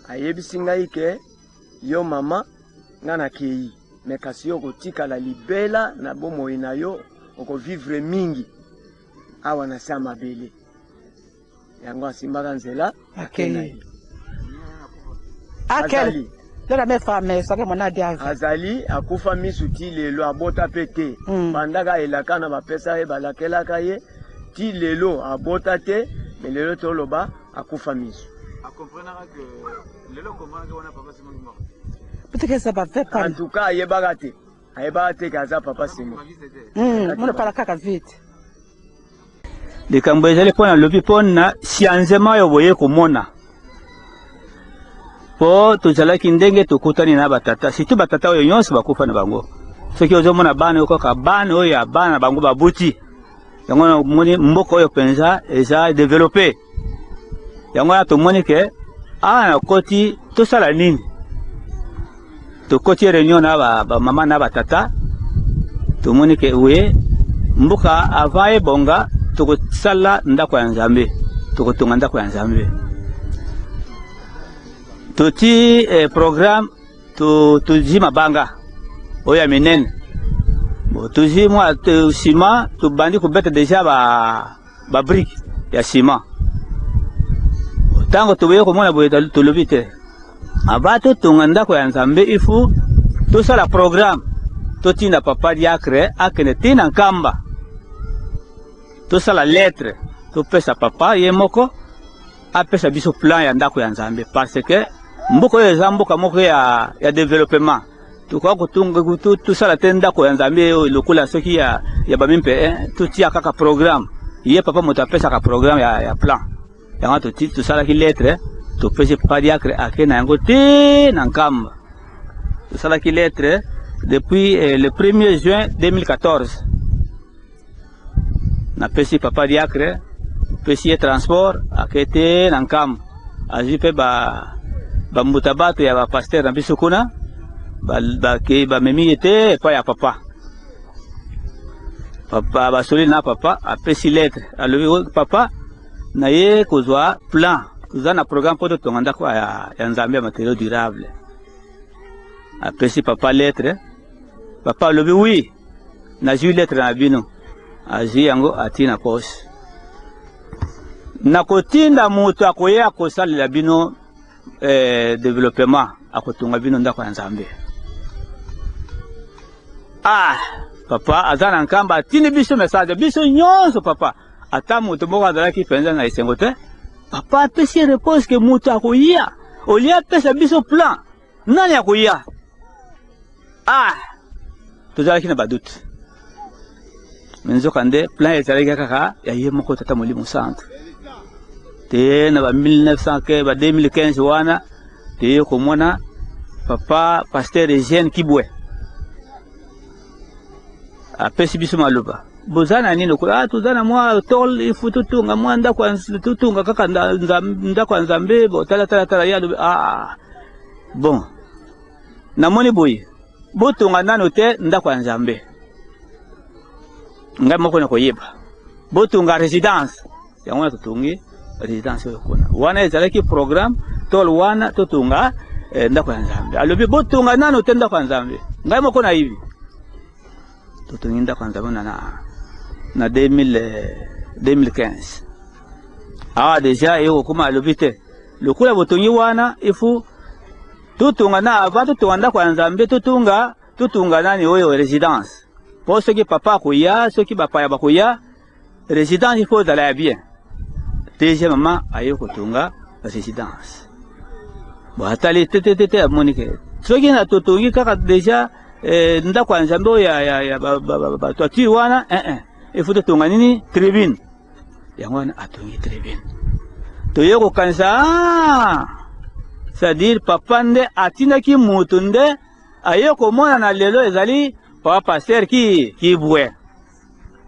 ayebisi ngai ke yo mama ngana kei me kasi yo kotikala libela na bomoi na yo okovivre mingi awa na sa mabele yango asimbaka nzela akei akeli lera me femme sake mona dia azali akufa misu ti lelo abota pete bandaka elaka na bapesa ye balakelaka ye ti lelo abota te me lelo toloba akufa misu comprenera que lelo komana ke wana papa Simon mort peut-être ça va faire pas en tout cas ayebaka te kaza papa Simon mona pala kaka vite likambo ezali mpona lobi mpona sianzema oyo boye komona po tozalaki ndenge tokutani na batata surtout batata oyo nyonso bakufa na bango soki ozomona bana oyo kaka bana oyo ya bana na bango babuti yango namoni mboka oyo mpenza eza développé yango wana tomoni ke awa na koti tosala nini tokoti réunion na bamama na batata tomoni ke we mboka avant ebonga tokosala ndako ya nzambe tokotonga ndako ya nzambe toti programme tozi mabanga oyo ya minene tozi mwa ciment tobandi kobeta deja ba brique ya ciment tango toboye komona boye tolobi te aba totonga ndako ya nzambe ifu tosala programme totinda papa diacre akende tina nkamba tosala lettre topesa papa ye moko apesa biso plan ya ndako ya nzambe parce que mboka oyo eza mboka moko ya développement tokoka kotunga tosala te ndako ya nzambe oyo lokola soki ya bamimpe totia kaka programme ye papa moto apesaka programme ya plan yango tosalaki lettre topesi papa diacre ake na yango te na nkamba tosalaki lettre depuis le 1er juin 2014 napesi papa diacre pesi ye transport ake te na nkamba azwi mpe bambuta bato ya bapaster na biso kuna bamemi ye te epai ya papa basoli na papa apesi lettre alobi papa na ye kozwa plan toza na programme mpo totonga ndako ya nzambe ya matériau durable apesi papa lettre papa alobi wi nazwi lettre na bino azwi yango ati na poche nakotinda moto akoya kosalela bino développement akotunga bino ndako ya nzambe papa aza na nkamba atindi biso message biso nyonso papa ata moto moko azalaki mpenza na esengo te papa apesi réponse ke moto akoya olia apesa biso plan nani akoya tozalaki na badute me nzoka nde plan ezalaki kaka ya ye moko tata molimo centre te na ba 1900 ba 2015 wana te komona papa pasteur Eugène Kibwe apesi biso maloba bozana nini ko tozana mwa tol ifu tutunga mwa ndako tutunga kaka ndako nzambe bo tala ya bon namoni boye botunga nano te ndako nzambe ngai moko na koyeba botunga résidence yango tutungi résidence oyo kuna wana ezalaki programme tol wana totunga ndako ya nzambe alobi botunga nano te ndako ya nzambe ngai moko na hivi totungi ndako ya nzambe na 2015 deja eko kuma alobi te lokola botungi wana ifu totunga na ava totunga ndako ya nzambe totunga nani oyo résidence po soki papa akoya soki bapaya bakoya résidence ifo ezala ya bien deja mama aye kotunga résidence bo atali te amoni ke soki na totungi kaka deja ndako ya nzambe oyo ya batoiture wana ifo totunga nini tribune yango wana atungi tribune toye kokanisa c'est-à-dire papa nde atindaki mutu nde aye komona na lelo ezali papa pasteur Kibwe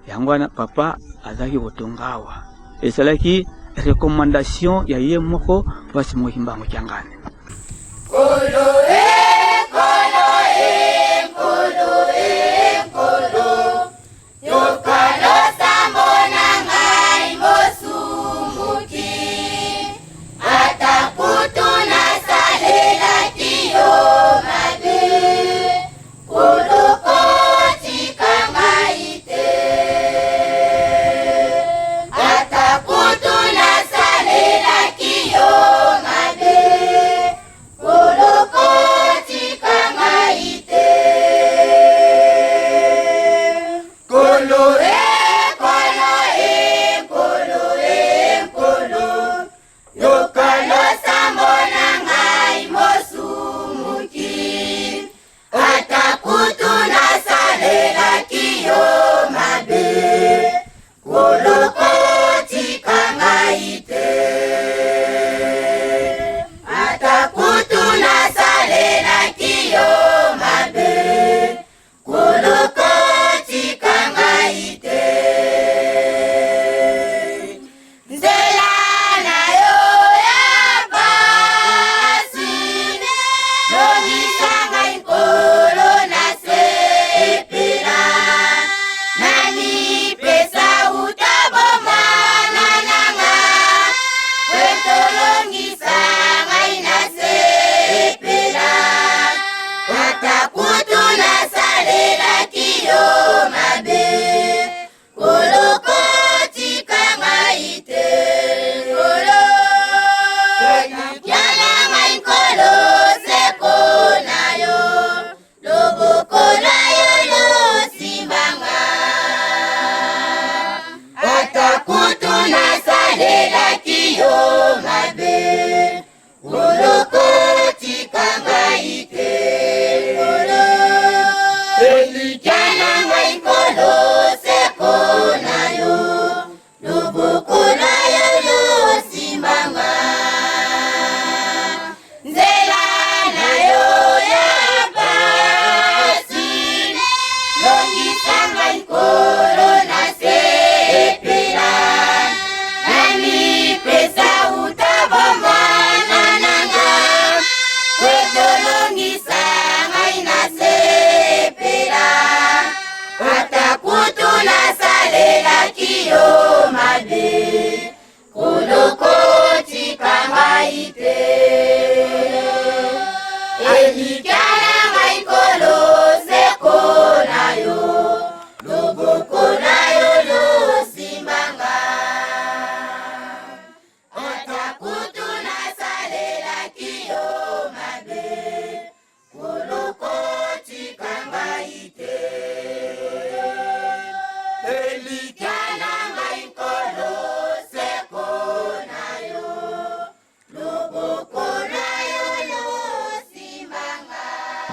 yango wana papa azalaki kotongawa esalaki recommandation ya ye moko mpasi mohimbango kyangane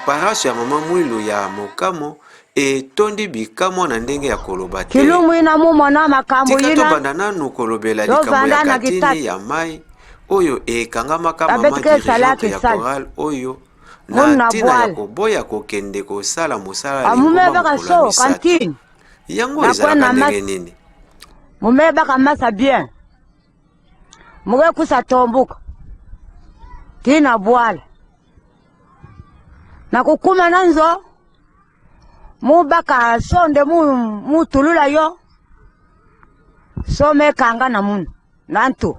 Parasio ya mama Mwilu ya mokamo etondi bikamo na ndenge ya koloba te. Kilumu ina mumona makambo ina. Tika tobanda nanu kolobela likambo ya katini ya mai oyo ekangamaka mama dirigeante ya choral oyo na ntina ya koboya kokende kosala mosala amumebaka so kantine yango ezalaka ndenge nini mumebaka masa bien muge kusa tombuka tina bwala na kukuma nanzo mubaka sonde mutulula yo some kanga na munu nantu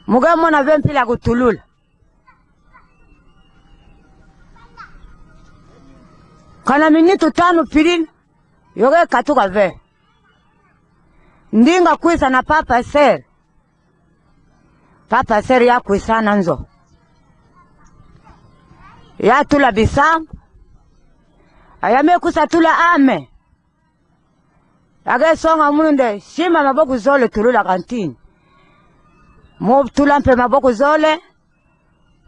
muge mona vempila kutulula kana minitu tano pilini yoge katuka ve ndinga kwisa na papa ser ya kwisa nanzo ya tula bisambu ayame kusa tula ame age songa munde shima maboku zole tulula kantini mu tula mpe maboku zole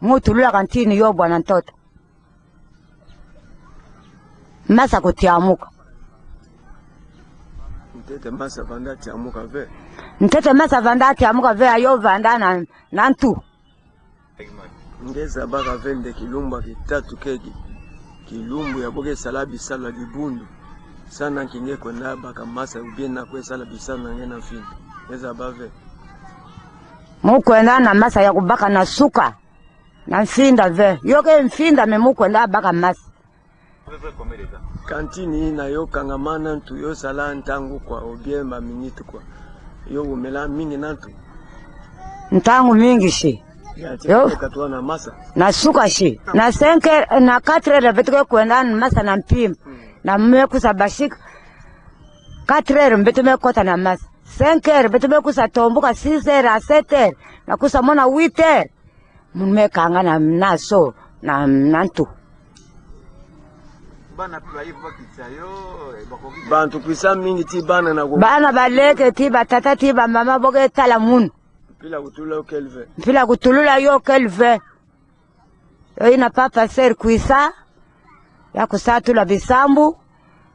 mu tulula kantini yo bwana ntoto masa kutiamuka Ntete masa vanda tiamuka ve ntete masa vanda tiamuka ve ayo vanda na ntu ngeza baka vende kilumba kitatu kegi kilumbu ya boke salabi salwa libundu sana kinge kwenda baka masa ubiena kwesala bisana ngena fini eza bave mukwenda na masa ya kubaka na suka na mfinda ve yoke mfinda me mukwenda baka masa kantini na yo kangamana ntu yo sala ntangu kwa obiemba minute kwa yo umela mingi nantu ntangu mingi shi yo katwa na masa na suka shi na 5 na 4 rebetwe kwenda na masa na mpim na mmekusa bashika 4 mbetwe kota na masa 5 mbetwe kusa tombuka 6 7 na kusa mona 8 mmekanga na naso na nantu bantu kwisa mingi ti bana na bana baleke ti batata ti ba mama boge tala mun pila kutulula yo kelve yo ina papa ser kwisa ya kusatula bisambu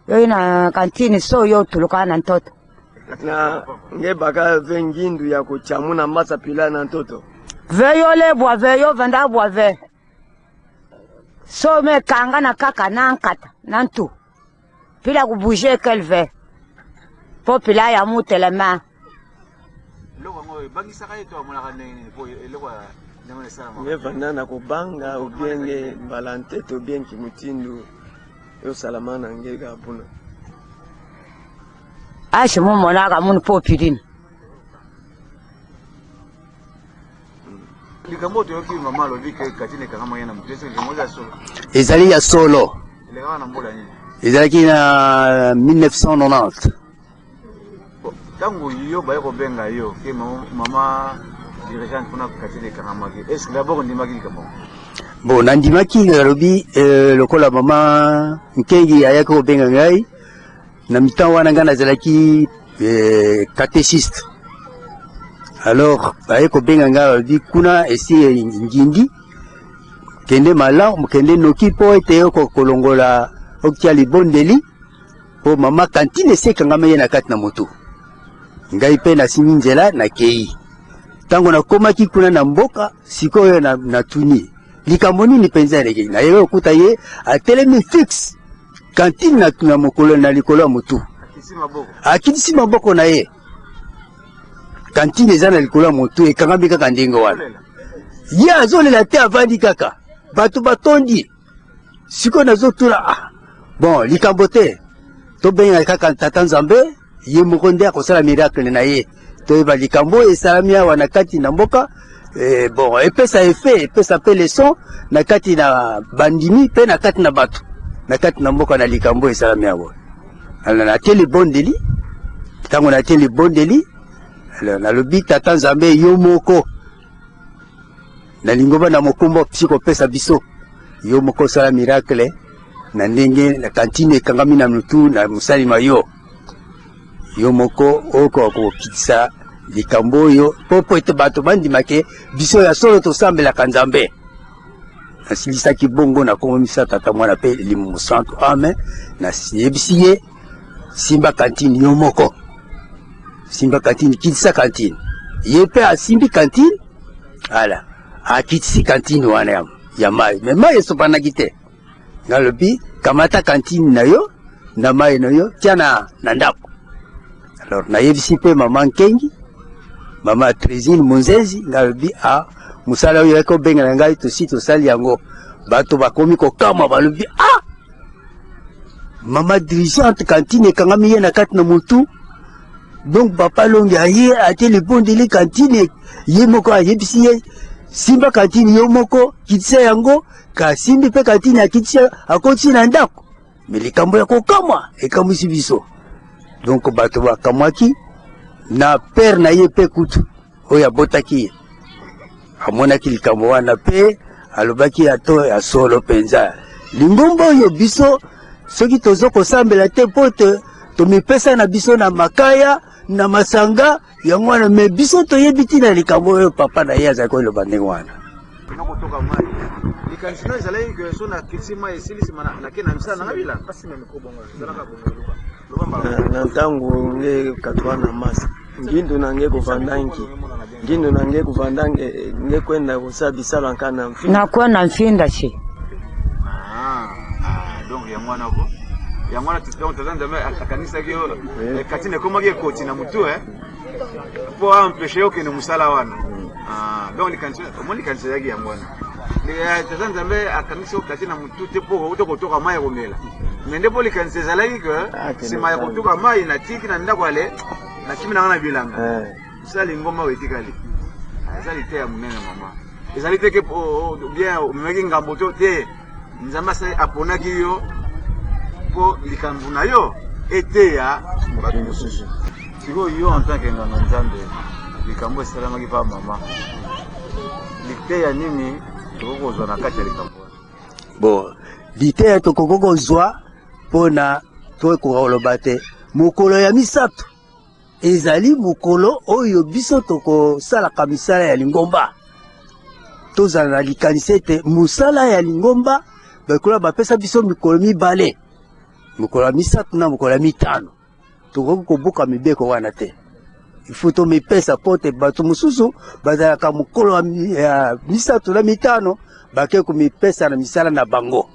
yo ina kantini so yo tulukana ntoto na nge baka vengindu ya kuchamuna masa pila na ntoto veyo lebwa veyo vanda bwa ve so me kanga na kaka nankata nantu pila kubuje kelve po pila ya mutelema nge na kubanga ubienge balante to bienki mutindu yo salamana nge gabuna ashi mumona ka mun po pilini ezali ya solo ezalaki na 1990 tangu yo baye ko benga yo ke mama dirigeant kuna katine kangamaki est-ce d'abord ndimaki likambo bon nandimaki lobi lokola mama nkengi ayaki ko benga ngai na mitan wana ngana zalaki catéchiste alors baye ko benga ngai lobi kuna esi ngindi kende malamu kende noki po ete yo ko kolongola okia libondeli po mama kantine sekanga meye na kati na moto ngai pe na simi nzela na kei tango na komaki kuna na mboka sikoyo na tuni likambo nini penza rege na yewe okuta ye atelemi fixe kantine na mokolo na likolo ya motu akitisi maboko na ye kantine eza na likolo ya motu ekangami kaka ndenge wana ye azolela te avandi kaka bato batondi sikoyo nazotuna bon likambo te tobenga kaka tata nzambe ye moko nde akosala miracle na ye toyeba likambo esalami awa na kati na mboka bon epesa efe epesa mpe leson na kati na bandimi mpe na kati na bato na kati na mboka na likambo esalami awa natie libondeli ntango natie libondeli nalobi tata nzambe yo moko nalingo bana mokumba psikopesa biso yo moko osala miracle na ndenge na kantine ekangami na mutu na mosalima yo moko oko kokitisa likambo oyo popo ete bato bandimake biso ya solo tosambelaka nzambe nasilisaki bongo nakomomisa tata mwana mpe limumu santo amen nasiyebisi ye simba kantine yo moko simba kantine kitisa kantine ye mpe asimbi kantine ala akitisi kantine wana ya mai me mai esopanaki te ngalobi kamata kantine na yo na mai na yo tia na ndako alors nayebisi mpe mama nkengi mama Trésine Monzezi ngalobi musala oyo yaki obengana ngai tosi tosali yango bato bakomi kokama balobi mama dirigeante kantine ekangami ye na kati na motu donc papa longi aye atie libondeli kantine ye moko ayebisi ye simba kantine yo moko kitisa yango kasimbi mpe kantine akitisa akotisi na ndako me likambo ya kokama ekamwisi biso donc bato bakamwaki na père na ye mpe kutu oyo abotaki ye amonaki likambo wana mpe alobaki ato ya solo mpenza lingomba oyo biso soki tozo kosambela te mpo tomipesa na biso na makaya na masanga yango wana me biso toyebi ntina likambo oyo papa na ye azalaki oloba ndenge wana na ntango nge katwa na masa ngindu nange kuvandangi ngindu nange kuvandange nge kwenda kusa bisala na kwenda mfinda shi donc ya mwana ko yango wana donc tazanzambe akanisaki yo kati nekomaki ekoti na mutu mpo aempeshe yo kende mosala wana donc omoni likanisa yaki yango wana tazanzambe akangisi yo kati na mutu te mpo outa kotoka mai ya komela me nde mpo likanisa ezalaki ke nsima ya kotoka mai natiki na ndako ale nakimi nanga na bilanga mosala lingomba oyo etikali ezali te ya monene mama ezali te ke bien omemaki ngambo to te nzambe asali aponaki yo mpo likambo na yo eteya bato mosusu sikoyo yo en tant que nganga nzambe likambo esalamaki pa mama liteya nini tokokozwa na kati ya likambo bon liteya tokoki kozwa mpona tokoka koloba te mokolo ya misato ezali mokolo oyo biso tokosalaka misala ya lingomba tozala na likanisa ete mosala ya lingomba bakolo bapesa biso mikolo mibale mokolo ya misato na mokolo ya mitano tokoki kobuka mibeko wana te ifo tomipesa po te bato mosusu bazalaka mokolo ya misato na mitano bake komipesa na misala na bango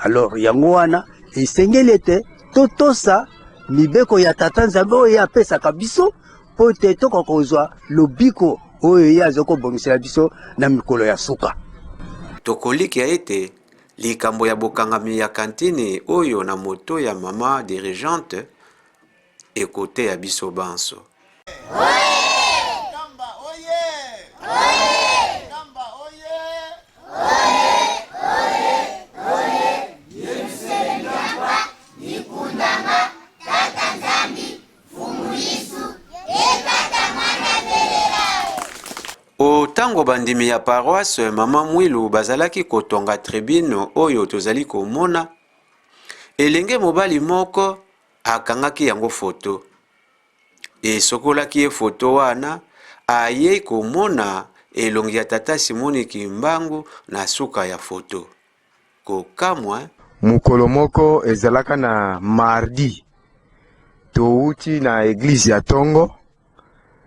alors yango wana esengeli ete totosa mibeko ya tata nzambe oyo ye apesaka biso mpo te tokoka kozwa lobiko oyo ye aza kobongisela biso na mikolo ya suka tokolikia ete likambo ya bokangami ya kantine oyo na moto ya mama dirigente ekote ya biso banso otango bandimi ya paroisse mama Mwilu bazalaki kotonga tribune oyo tozali komona elenge mobali moko akangaki yango foto esokolaki ye foto wana aye komona elongi ya tata Simoni Kimbangu na suka ya foto kokamwa mukolo moko ezalaka na mardi touti na eglise ya Tongo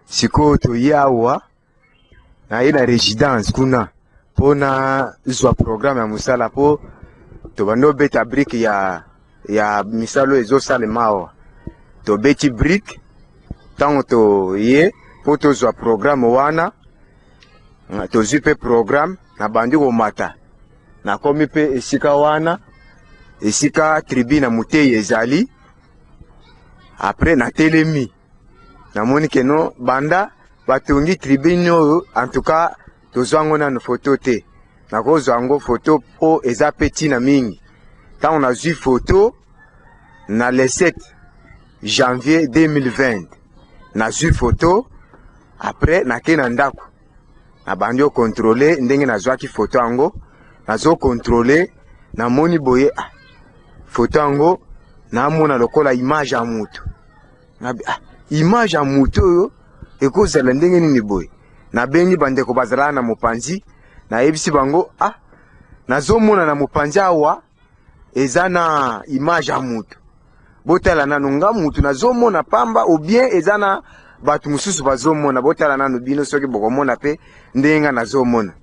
siko toyawa na ye na résidence kuna pona zwa programme ya musala po tobando beta brique ya misalo ezosalema awa tobeti brique ntango toye po tozwa programme wana tozwi mpe programme na bandi komata nakomi mpe esika wana esika tribune na Muteyi ezali après natelemi namoni keno banda batongi tribune oyo en tout cas tozwa ngo nano foto te nakozwa ngo foto po eza pe ntina mingi ntango nazwi foto na le 7 janvier 2020 nazwi foto après nakei na ndako nabandi okontrole ndenge nazwaki foto yango nazokontrole namoni boye foto yango namona lokola image ya mutu image ya mutu oyo ekozala ndenge nini boye nabengi bandeko bazala na mopanzi nayebisi bango nazomona na mopanzi awa eza na image ya mutu botala nanu nga mutu nazomona pamba ou bien eza na bato mosusu bazomona botala nanu bino soki bokomona pe ndenga nazomona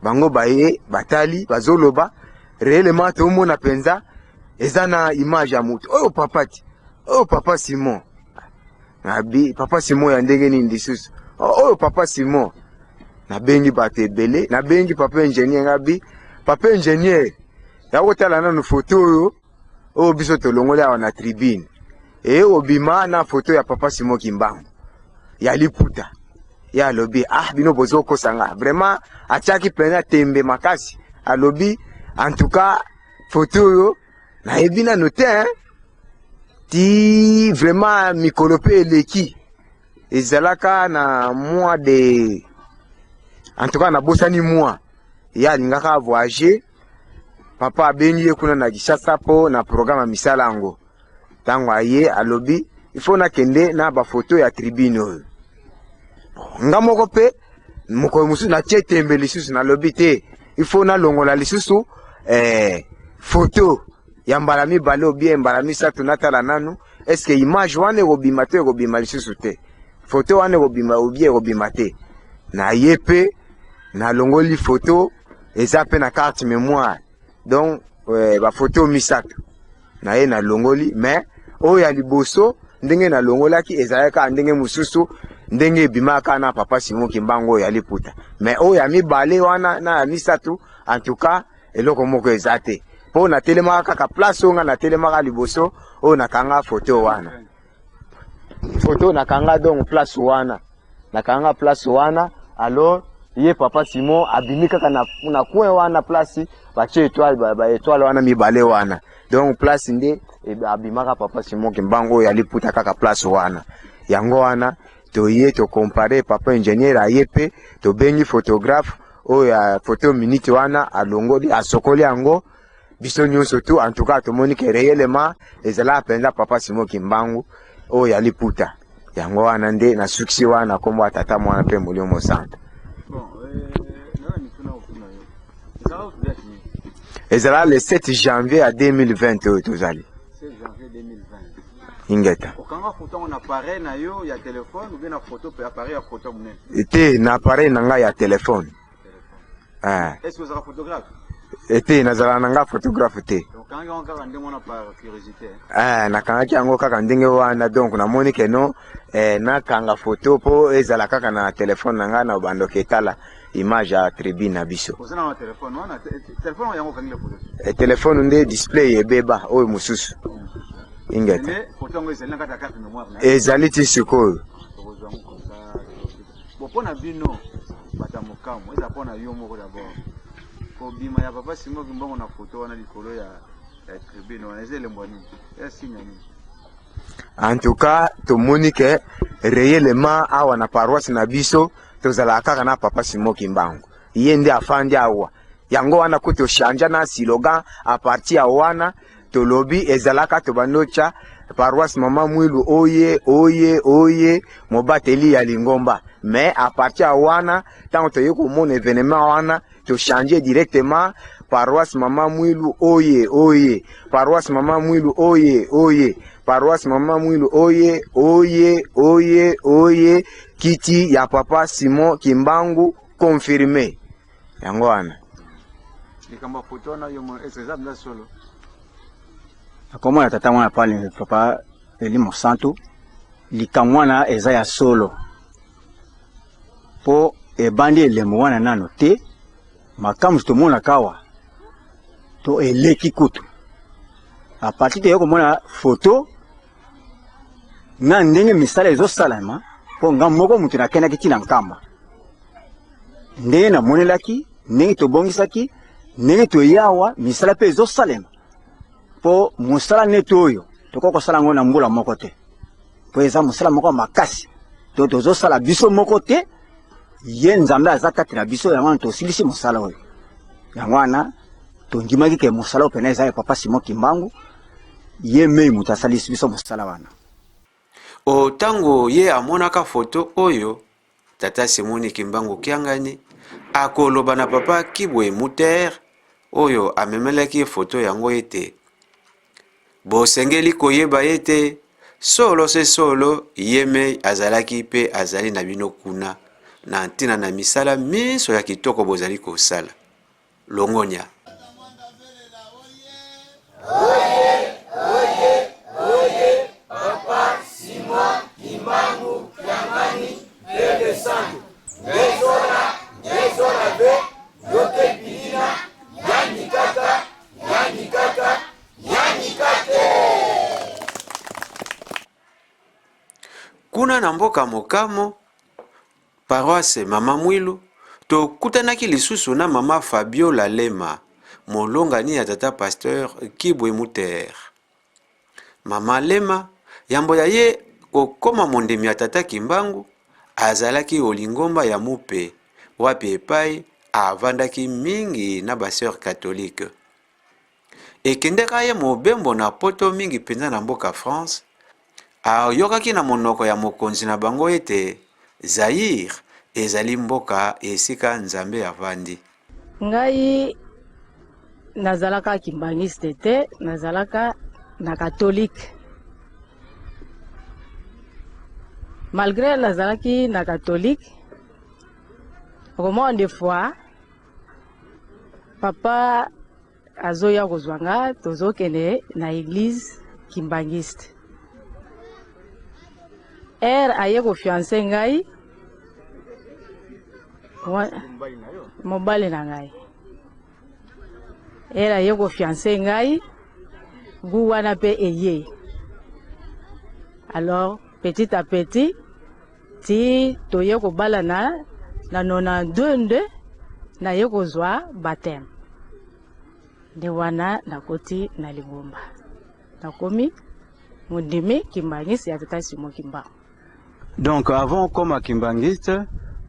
bango baye batali bazoloba réellement tomona penza eza na image ya mutu oyo papati oyo papa Simon nabi papa Simon ya ndenge nini lisusu oyo papa Simon nabengi bato ebele nabengi papa ingénieur ngabi papa ingénieur yakotala nanu foto oyo biso tolongoli awa na tribune obima na foto ya papa Simon Kimbangu ya liputa ya alobi bino bozokosanga vraiment atiaki pena tembe makasi alobi en tout cas foto oyo nayebi nano te ti vraiment mikolo pe eleki ezalaka na mois de en tout cas nabosani mois ya alingaka voyager papa abengi ye kuna na Kinshasa po na programme ya misala yango ntango aye alobi ifo nakende na bafoto ya tribune oyo nga moko pe mokolo mosusu natie tembe lisusu nalobi te ifo nalongola lisusu foto ya mbala mibale obie mbala misato natala nanu eske image wana ekobima te ekobima lisusu te foto wana ekobima obie ekobima te naye pe nalongoli foto eza pe na carte mémoire donc bafoto misato na ye na longoli mais oyo ya liboso ndenge na longolaki ezalaka ndenge mususu ndenge bimaka na papa Simon Kimbangu ya liputa mais oyo ya mibale wana na ya misatu en tout cas eloko moko ezate po na telemaka kaka place onga na telemaka liboso oyo nakanga photo wana photo nakanga donc place wana nakanga place wana alors ye papa Simon abimi kaka na coin wana place bache étoile ba étoile wana mibale wana donc place nde abimaka papa Simon Kimbangu ya liputa kaka place wana yango wana toye to comparer papa ingénieur ayepe to bengi photographe o ya photo minute wana alongoli asokoli yango biso nyonso tu en tout cas to moni que réellement ezala penza papa Simon Kimbangu o ya liputa yango wana nde na succès wana kombo tata mwana pe mulio mo santa ezala le 7 janvier à 2020 tozali 7 janvier 2020 ingeta okanga photo on appareil na yo ya téléphone ou bien na photo pe appareil ya photo munene ete na appareil nanga ya téléphone est-ce que vous êtes photographe ete nazala nanga photographe te okanga on kaka ndenge wana par curiosité nakangaki yango kaka ndenge wana donc namoni ke no nakanga photo po ezala kaka na téléphone nanga na bandoka etala image ya tribune na biso osana na téléphone wana téléphone yango kangi photo téléphone nde display ebeba oyo mususu ingeta photo yango ezali na kata carte mémoire na ezali ti sikoyo mpona bino bata mokambo eza mpona yo moko d'abord kobima ya papa Simon Kimbangu na photo wana likolo ya tribune wana eza elembo nini ya signe nini en tout cas tomoni ke réellement awa na paroisse na biso tozala kaka na papa Simon Kimbangu ye nde afandi awa yango wana ko toshanja na slogan a partir ya wana tolobi ezalaka tobanocha paroisse mama Mwilu oye oye oye mobateli ya Lingomba mais à partir ya wana tant toye ko mon événement wana to changer directement paroisse mama Mwilu oye oye paroisse mama Mwilu oye oye paroisse mama Mwilu oye oye oye oye kiti ya papa Simon Kimbangu confirmé yango wana likamba photo na yo mo ezabla solo akomona tata mwana pale papa Eli Mosanto likamwana eza ya solo po ebandi elemo wana nano te makamu tomona kawa to eleki kutu a partir de komona photo na ndenge misala ezosalama po nga moko mutu nakendaki tina nkamba ndenge namonelaki ndenge tobongisaki ndenge toyawa misala mpe ezosalema po musala netu oyo tokokosala ngo na mbula moko te po eza musala moko makasi to tozosala biso moko te ye nzambe aza kati na biso yango wana tosilisi musala oyo yango wana tondimaki ke musala opena eza ya papa Simon Kimbangu ye mei mutu asalisi biso musala wana otango ye amonaka foto oyo tata Simon Kimbangu kiangani akoloba na papa Kibwe Mutere oyo amemelaki foto yango ete bosengeli koyeba ete solo se solo yeme azalaki pe azali na bino kuna na ntina na misala miso ya kitoko bozali kosala longonya oye oye oye papa Simon Kimbangu kiangani pele sandu ngezora be yote bilina yani kaka kuna na mboka mokamo paroisse mama Mwilu tokutanaki lisusu na mama Fabiola Lema molongani ya tata pasteur Kibwe Mutere. Mama Lema yambo ya ye kokoma mondemi ya tata Kimbangu azalaki olingomba ya mupe wapi epai avandaki mingi na baseur catholique ekendeka ye mobembo na poto mingi penza na mboka France ayokaki na monoko ya mokonzi na bango ete Zaire ezali mboka esika nzambe avandi. Ngai nazalaka kimbangiste te, nazalaka na catholique. Malgré nazalaki na catholique, au moment des fois papa azoya kozwanga tozokende na église kimbangiste. Aye kofiance ngai mobali na ngai. Aye kofiance ngai gu wana pe eye. Alors petit à petit ti toye kobala na 92 na ye kozwa baptême. De wana nakoti na Lingomba. Nakomi mundimi kimbangiste ya tata Simon Kimbangu. Donc avant comme kimbangiste,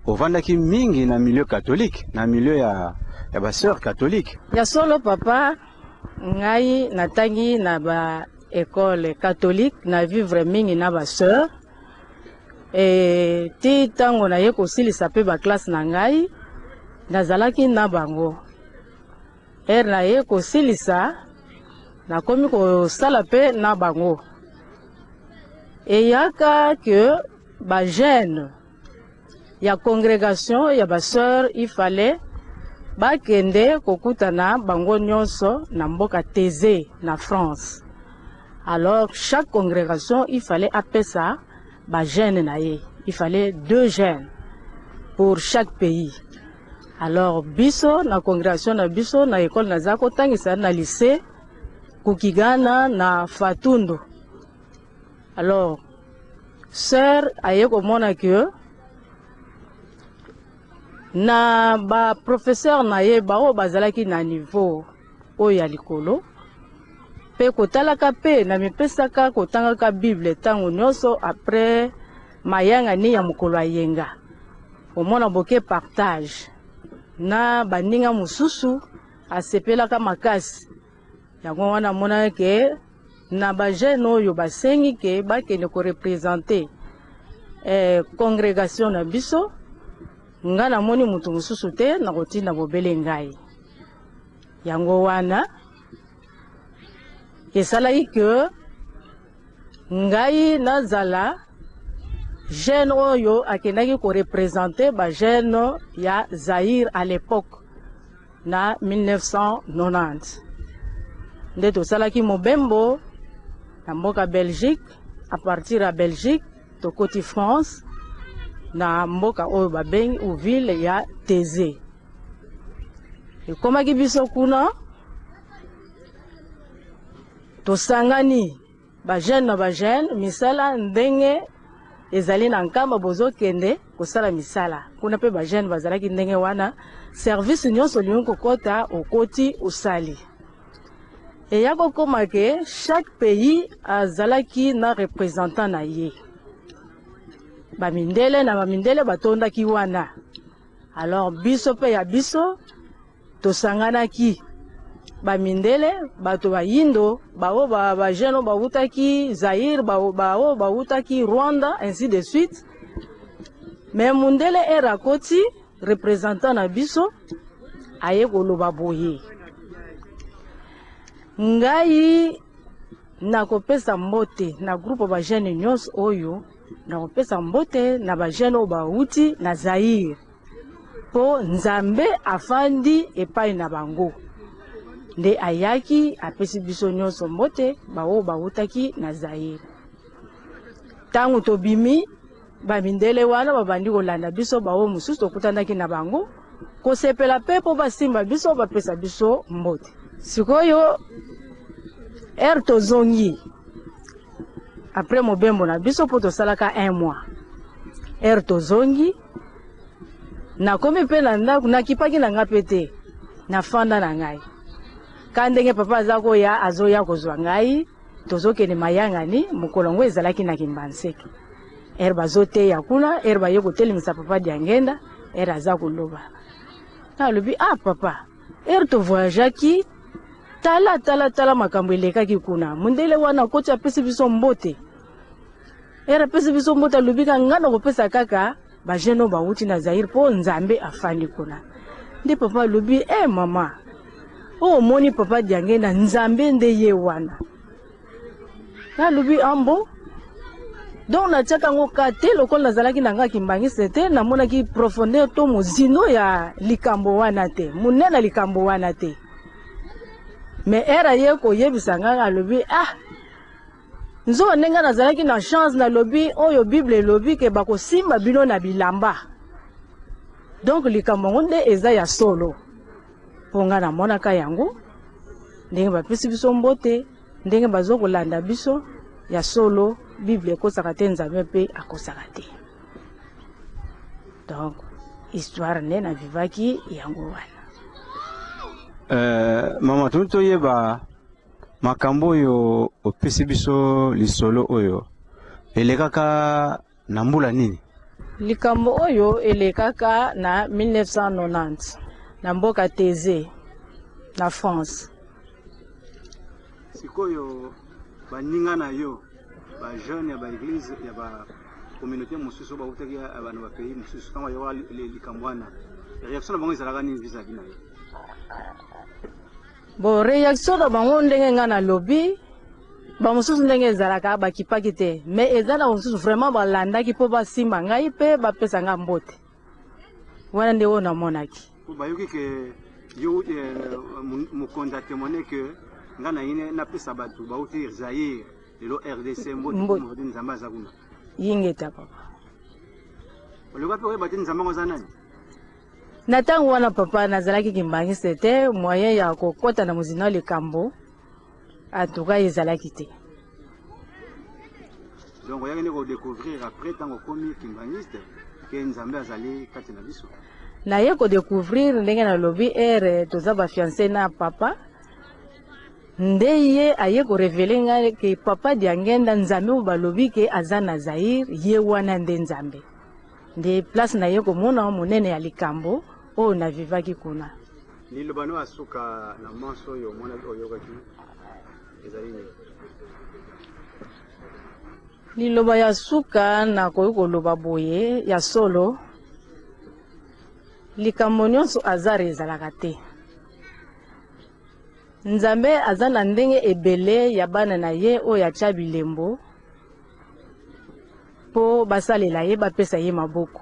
au vandaki mingi na milieu catholique, na milieu ya ba sœur catholique. Ya solo papa ngai natangi na ba école catholique na vivre mingi na ba sœur. Et ti tango na ye kosilisa pe ba classe na ngai nazalaki na bango. Na ye kosilisa nakomi kosala pe na bango. Et yaka que ba jeune ya congrégation ya ba sœur il fallait ba kende kokutana bango nyonso na mboka Tézé na France. Alors chaque congrégation il fallait appeler ça ba jeune na ye. Il fallait 2 jeunes pour chaque pays. Alors biso na congrégation na biso na école na zako tangisa na lycée Kukigana na Fatundo. Alors sœur aye komona que na ba professeur na ye ba o bazalaki na niveau oya likolo pe kotalaka pe na mipesaka kotangaka Bible tango nyonso après mayanga ni ya mokolo ayenga omona boke partage na baninga mususu asepelaka makasi yango wana mona ke na ba jeune oyo basengi ke bakende ko représenter congrégation na biso nga na moni mutu mususu te na kotina bobele ngai yango wana esalaki ke ngai nazala jeune oyo akendaki ko représenter ba jeune ya Zaïre à l'époque na 1990 nde tosalaki mobembo na mboka Belgique à partir ya Belgique tokoti France na mboka oyo babengi ou ville ya Tézé. Ekomaki biso kuna tosangani ba jeune na ba jeune misala ndenge ezali na nkamba bozokende kosala misala kuna pe ba jeune bazalaki ndenge wana service nyonso lingo kokota okoti osali. Et yako koma ke chaque pays azalaki na représentant na ye. Bamindele na bamindele batondaki wana. Alors biso pe ya biso tosanganaki bamindele bato ba yindo bao ba jeune ba utaki Zaïre bao ba utaki Rwanda ainsi de suite. Mais mundele era koti représentant na biso aye koloba boye. Ngai nakopesa mbote na groupe ba jeune nyonso oyo nakopesa mbote na ba jeune ba uti na Zaïre po nzambe afandi epai na bango nde ayaki apesi biso nyonso mbote bao ba utaki na Zaïre. Tangu tobimi bamindele wana babandi kolanda biso bao mususu tokutandaki na bango kosepela pe po basimba biso bapesa biso mbote. Sikoyo tozongi après mobembo na biso po tosalaka 1 mois tozongi na komi pe na ndako nakipaki na nga pete na fanda na ngai ka ndenge papa azako ya azoya kozwa ngai tozokende mayangani mokolongo ezalaki na Kimbanseke bazoteya kuna baye kotelemisa papa diangenda aza koloba nalobi papa tovoyageaki tala makambo elekaki kuna mundele wana koti apesi biso mbote apesi biso mbote alobika nga na kopesa kaka ba jeune ba uti na Zaïre po nzambe afandi kuna ndi papa alobi mama moni papa diange na nzambe nde ye wana nalobi ambo donc natiaka ngo kate lokola nazalaki na nga Kimbangiste te namonaki profondeur to mozino ya likambo wana te monene likambo wana te mais era ye ko yebisanga alobi nzo nenga nazalaki na chance na lobi oyo Bible lobi ke bakosimba bino na bilamba. Donc likambo ngonde eza ya solo. Ponga na monaka yango ndenge bapesi biso mbote ndenge bazokolanda biso ya solo Bible ekosaka te Nzambe mpe akosaka te. Donc histoire ne na vivaki yango wana. Mama tunto yeba makambo yo opesi biso lisolo oyo elekaka na mbula nini? Likambo oyo elekaka na 1990 na mboka Teze na France. Sikoyo baninga na yo ba jeune ya ba église ya ba communauté mususu ba utaki abantu ba pays mususu kama yo likambo wana reaction bango ezalaka nini vis-à-vis na yo? Bon réaction na bango ndenge nga na lobby ba mususu ndenge ezalaka bakipaki te mais ezala mususu vraiment balandaki po basimba ngai pe bapesa nga mbote wana nde wona monaki bayoki ke yo mukonda témoigner que nga na ine na pesa batu ba uti Zaire lelo RDC mbote Nzambe azakuna yingeta papa oleka pe ba Nzambe ngozana nani na tango wana papa nazalaki kimbangi c'était moyen ya kokota na muzina likambo atuka ezalaki te. Donc on va découvrir après tango komi kimbangiste que Nzambe azali kati na biso. Na ye ko découvrir ndenge na lobi toza ba fiancé na papa ndeye aye ko révéler nga ke papa diangenda Nzambe ba lobi ke azana Zaire ye wana nde Nzambe. Nde place na ye ko mona monene ya likambo o na vivaki kuna. Lilobano asuka na manso yo mona oyokaki ezali liloba ya suka na koyokoloba boye ya solo likambo nyonso azare ezalaka te. Nzambe aza na ndenge ebele ya bana na ye oyo atya bilembo po basalela ye bapesa ye maboko.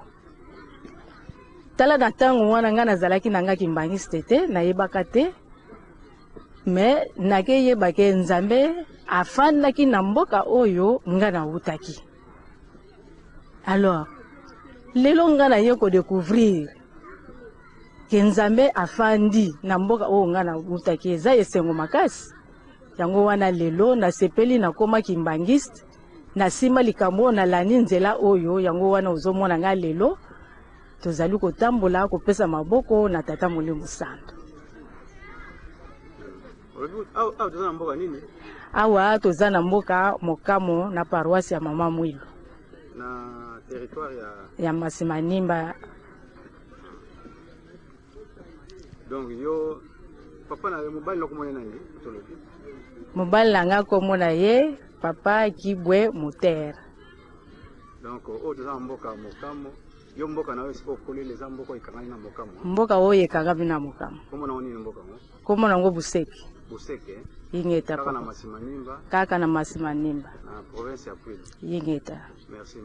Tala na tango wana nga nazalaki na nga kimbangiste te nayebaka te mais nakeyebake Nzambe afandaki na mboka oyo nga na utaki. Alors lelo nga na ye ko découvrir ke Nzambe afandi na mboka oyo nga na utaki eza esengo makasi. Yango wana lelo na sepeli na koma kimbangiste na sima likambo na lani nzela oyo yango wana ozomona nga lelo tozali kotambola kopesa maboko na tata Molimo Santo. Awa toza na mboka Mokamo na paroisse ya Mama Mwilu na territoire ya Masimanimba. Donc yo papa na mobile lokomona nani toloki mobile nanga komona ye papa Kibwe Moter. Donc toza mboka Mokamo yo mboka na wesi ko kolele za mboka ikangani na Mokamo mboka oye kanga na Mokamo komona oni mboka mo komona ngo Buseki Buseke yingeta kaka na Masimanimba kaka na Masimanimba na province ya Kwilu yingeta. Merci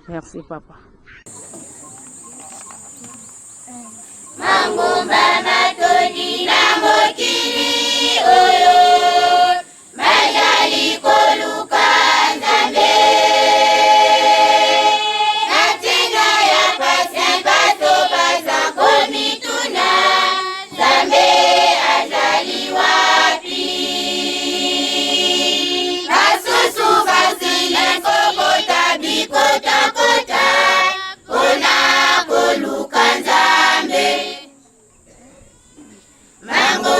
Merci papa. Mangomba matoni na mokili oyo mayali koluka Nzambe natenga ya pasi bato baza komituna Nzambe azali wapi basusu bazile kokota bikota kota kona koluka Nzambe Mango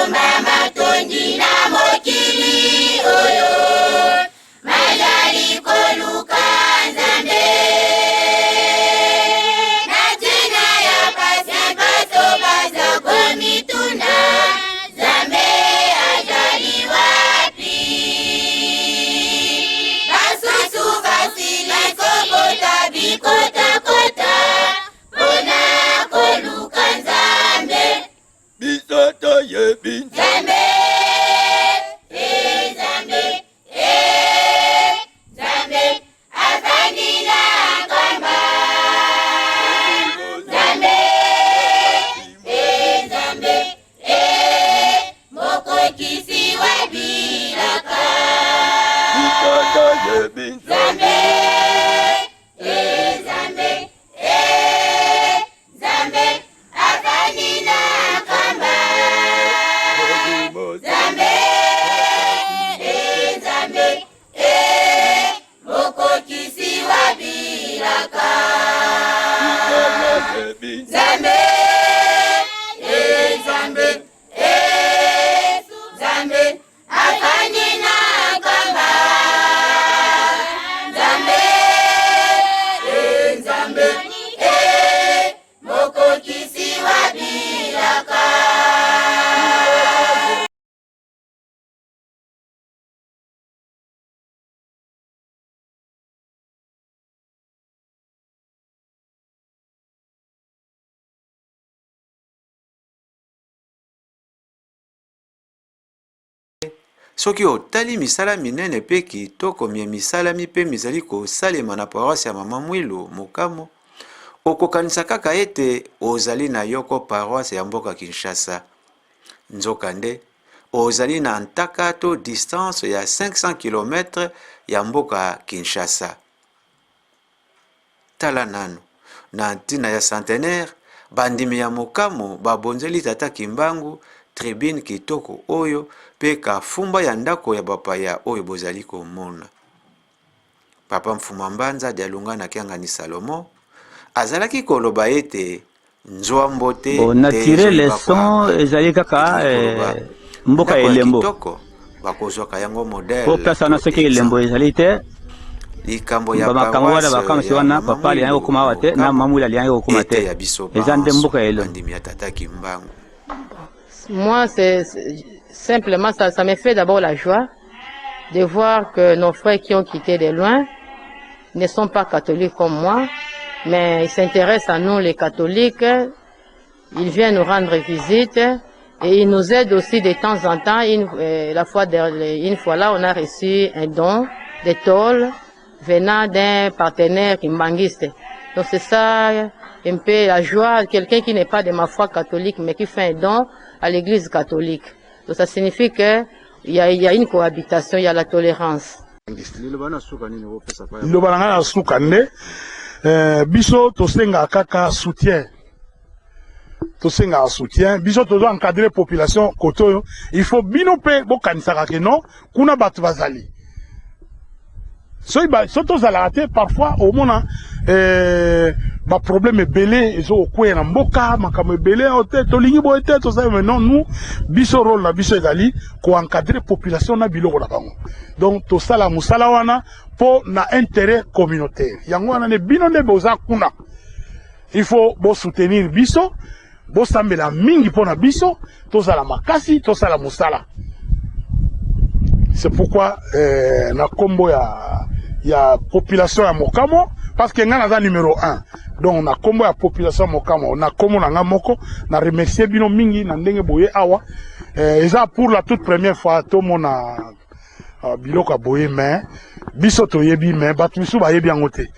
soki otali misala minene mpe kitoko misalami mpe mizali kosalema na paroisse ya mama Mwilu Mokamo, okokanisa kaka ete ozali na yoko paroisse ya mboka Kinshasa. Nzokande ozali na ntaka to distance ya 500 km ya mboka Kinshasa. Tala nanu na ntina ya centenaire bandimi ya Mokamo babonzeli tata Kimbangu tribune kitoko oyo pe kafumba ya ndako ya bapaya oyo bozali komona. Papa Mfuma Mbanza dialunga na kiangani Salomo azalaki koloba ete nzwambo te on a tiré les sons ezali kaka mboka elembo kitoko bakozwaka yango modèle po place na soki elembo ezali te likambo ya makambo wana bakamsi wana papa ali yango kuma wate na mamuli ali yango kuma te eza nde mboka elembo bandimi ya tata Kimbangu. Moi, c'est simplement ça me fait d'abord la joie de voir que nos frères qui ont quitté de loin ne sont pas catholiques comme moi, mais ils s'intéressent à nous les catholiques, ils viennent nous rendre visite et ils nous aident aussi de temps en temps. Une fois là, on a reçu un don de tôle venant d'un partenaire kimbanguiste. Donc c'est ça un peu la joie, quelqu'un qui n'est pas de ma foi catholique mais qui fait un don à l'église catholique. Donc ça signifie qu'il y a une cohabitation, il y a la tolérance. Biso tosenga kaka soutien. Tosenga soutien. Biso tozo encadrer population koto. Il faut binope bo kanisaka ke non kuna batu bazali. Soto zalate parfois au mona ba problème belé ezo okwe na mboka makamo belé ote tolingi bo ete to ça maintenant nous biso rôle na biso ezali ko encadrer population na biloko na bango. Donc to sala musala wana po na intérêt communautaire. Yango wana ne bino ne boza kuna. Il faut bo soutenir biso, bo sambela mingi po na biso, to sala makasi, to sala musala. C'est pourquoi na kombo ya population ya Mokamo parce que nga naza numéro 1. Donc na kombo ya population Mokamo, na komo na nga moko na remercier bino mingi na ndenge boye awa. Eza pour la toute première fois to mona biloko boye mais biso to yebi mais batu misu ba yebi yango te.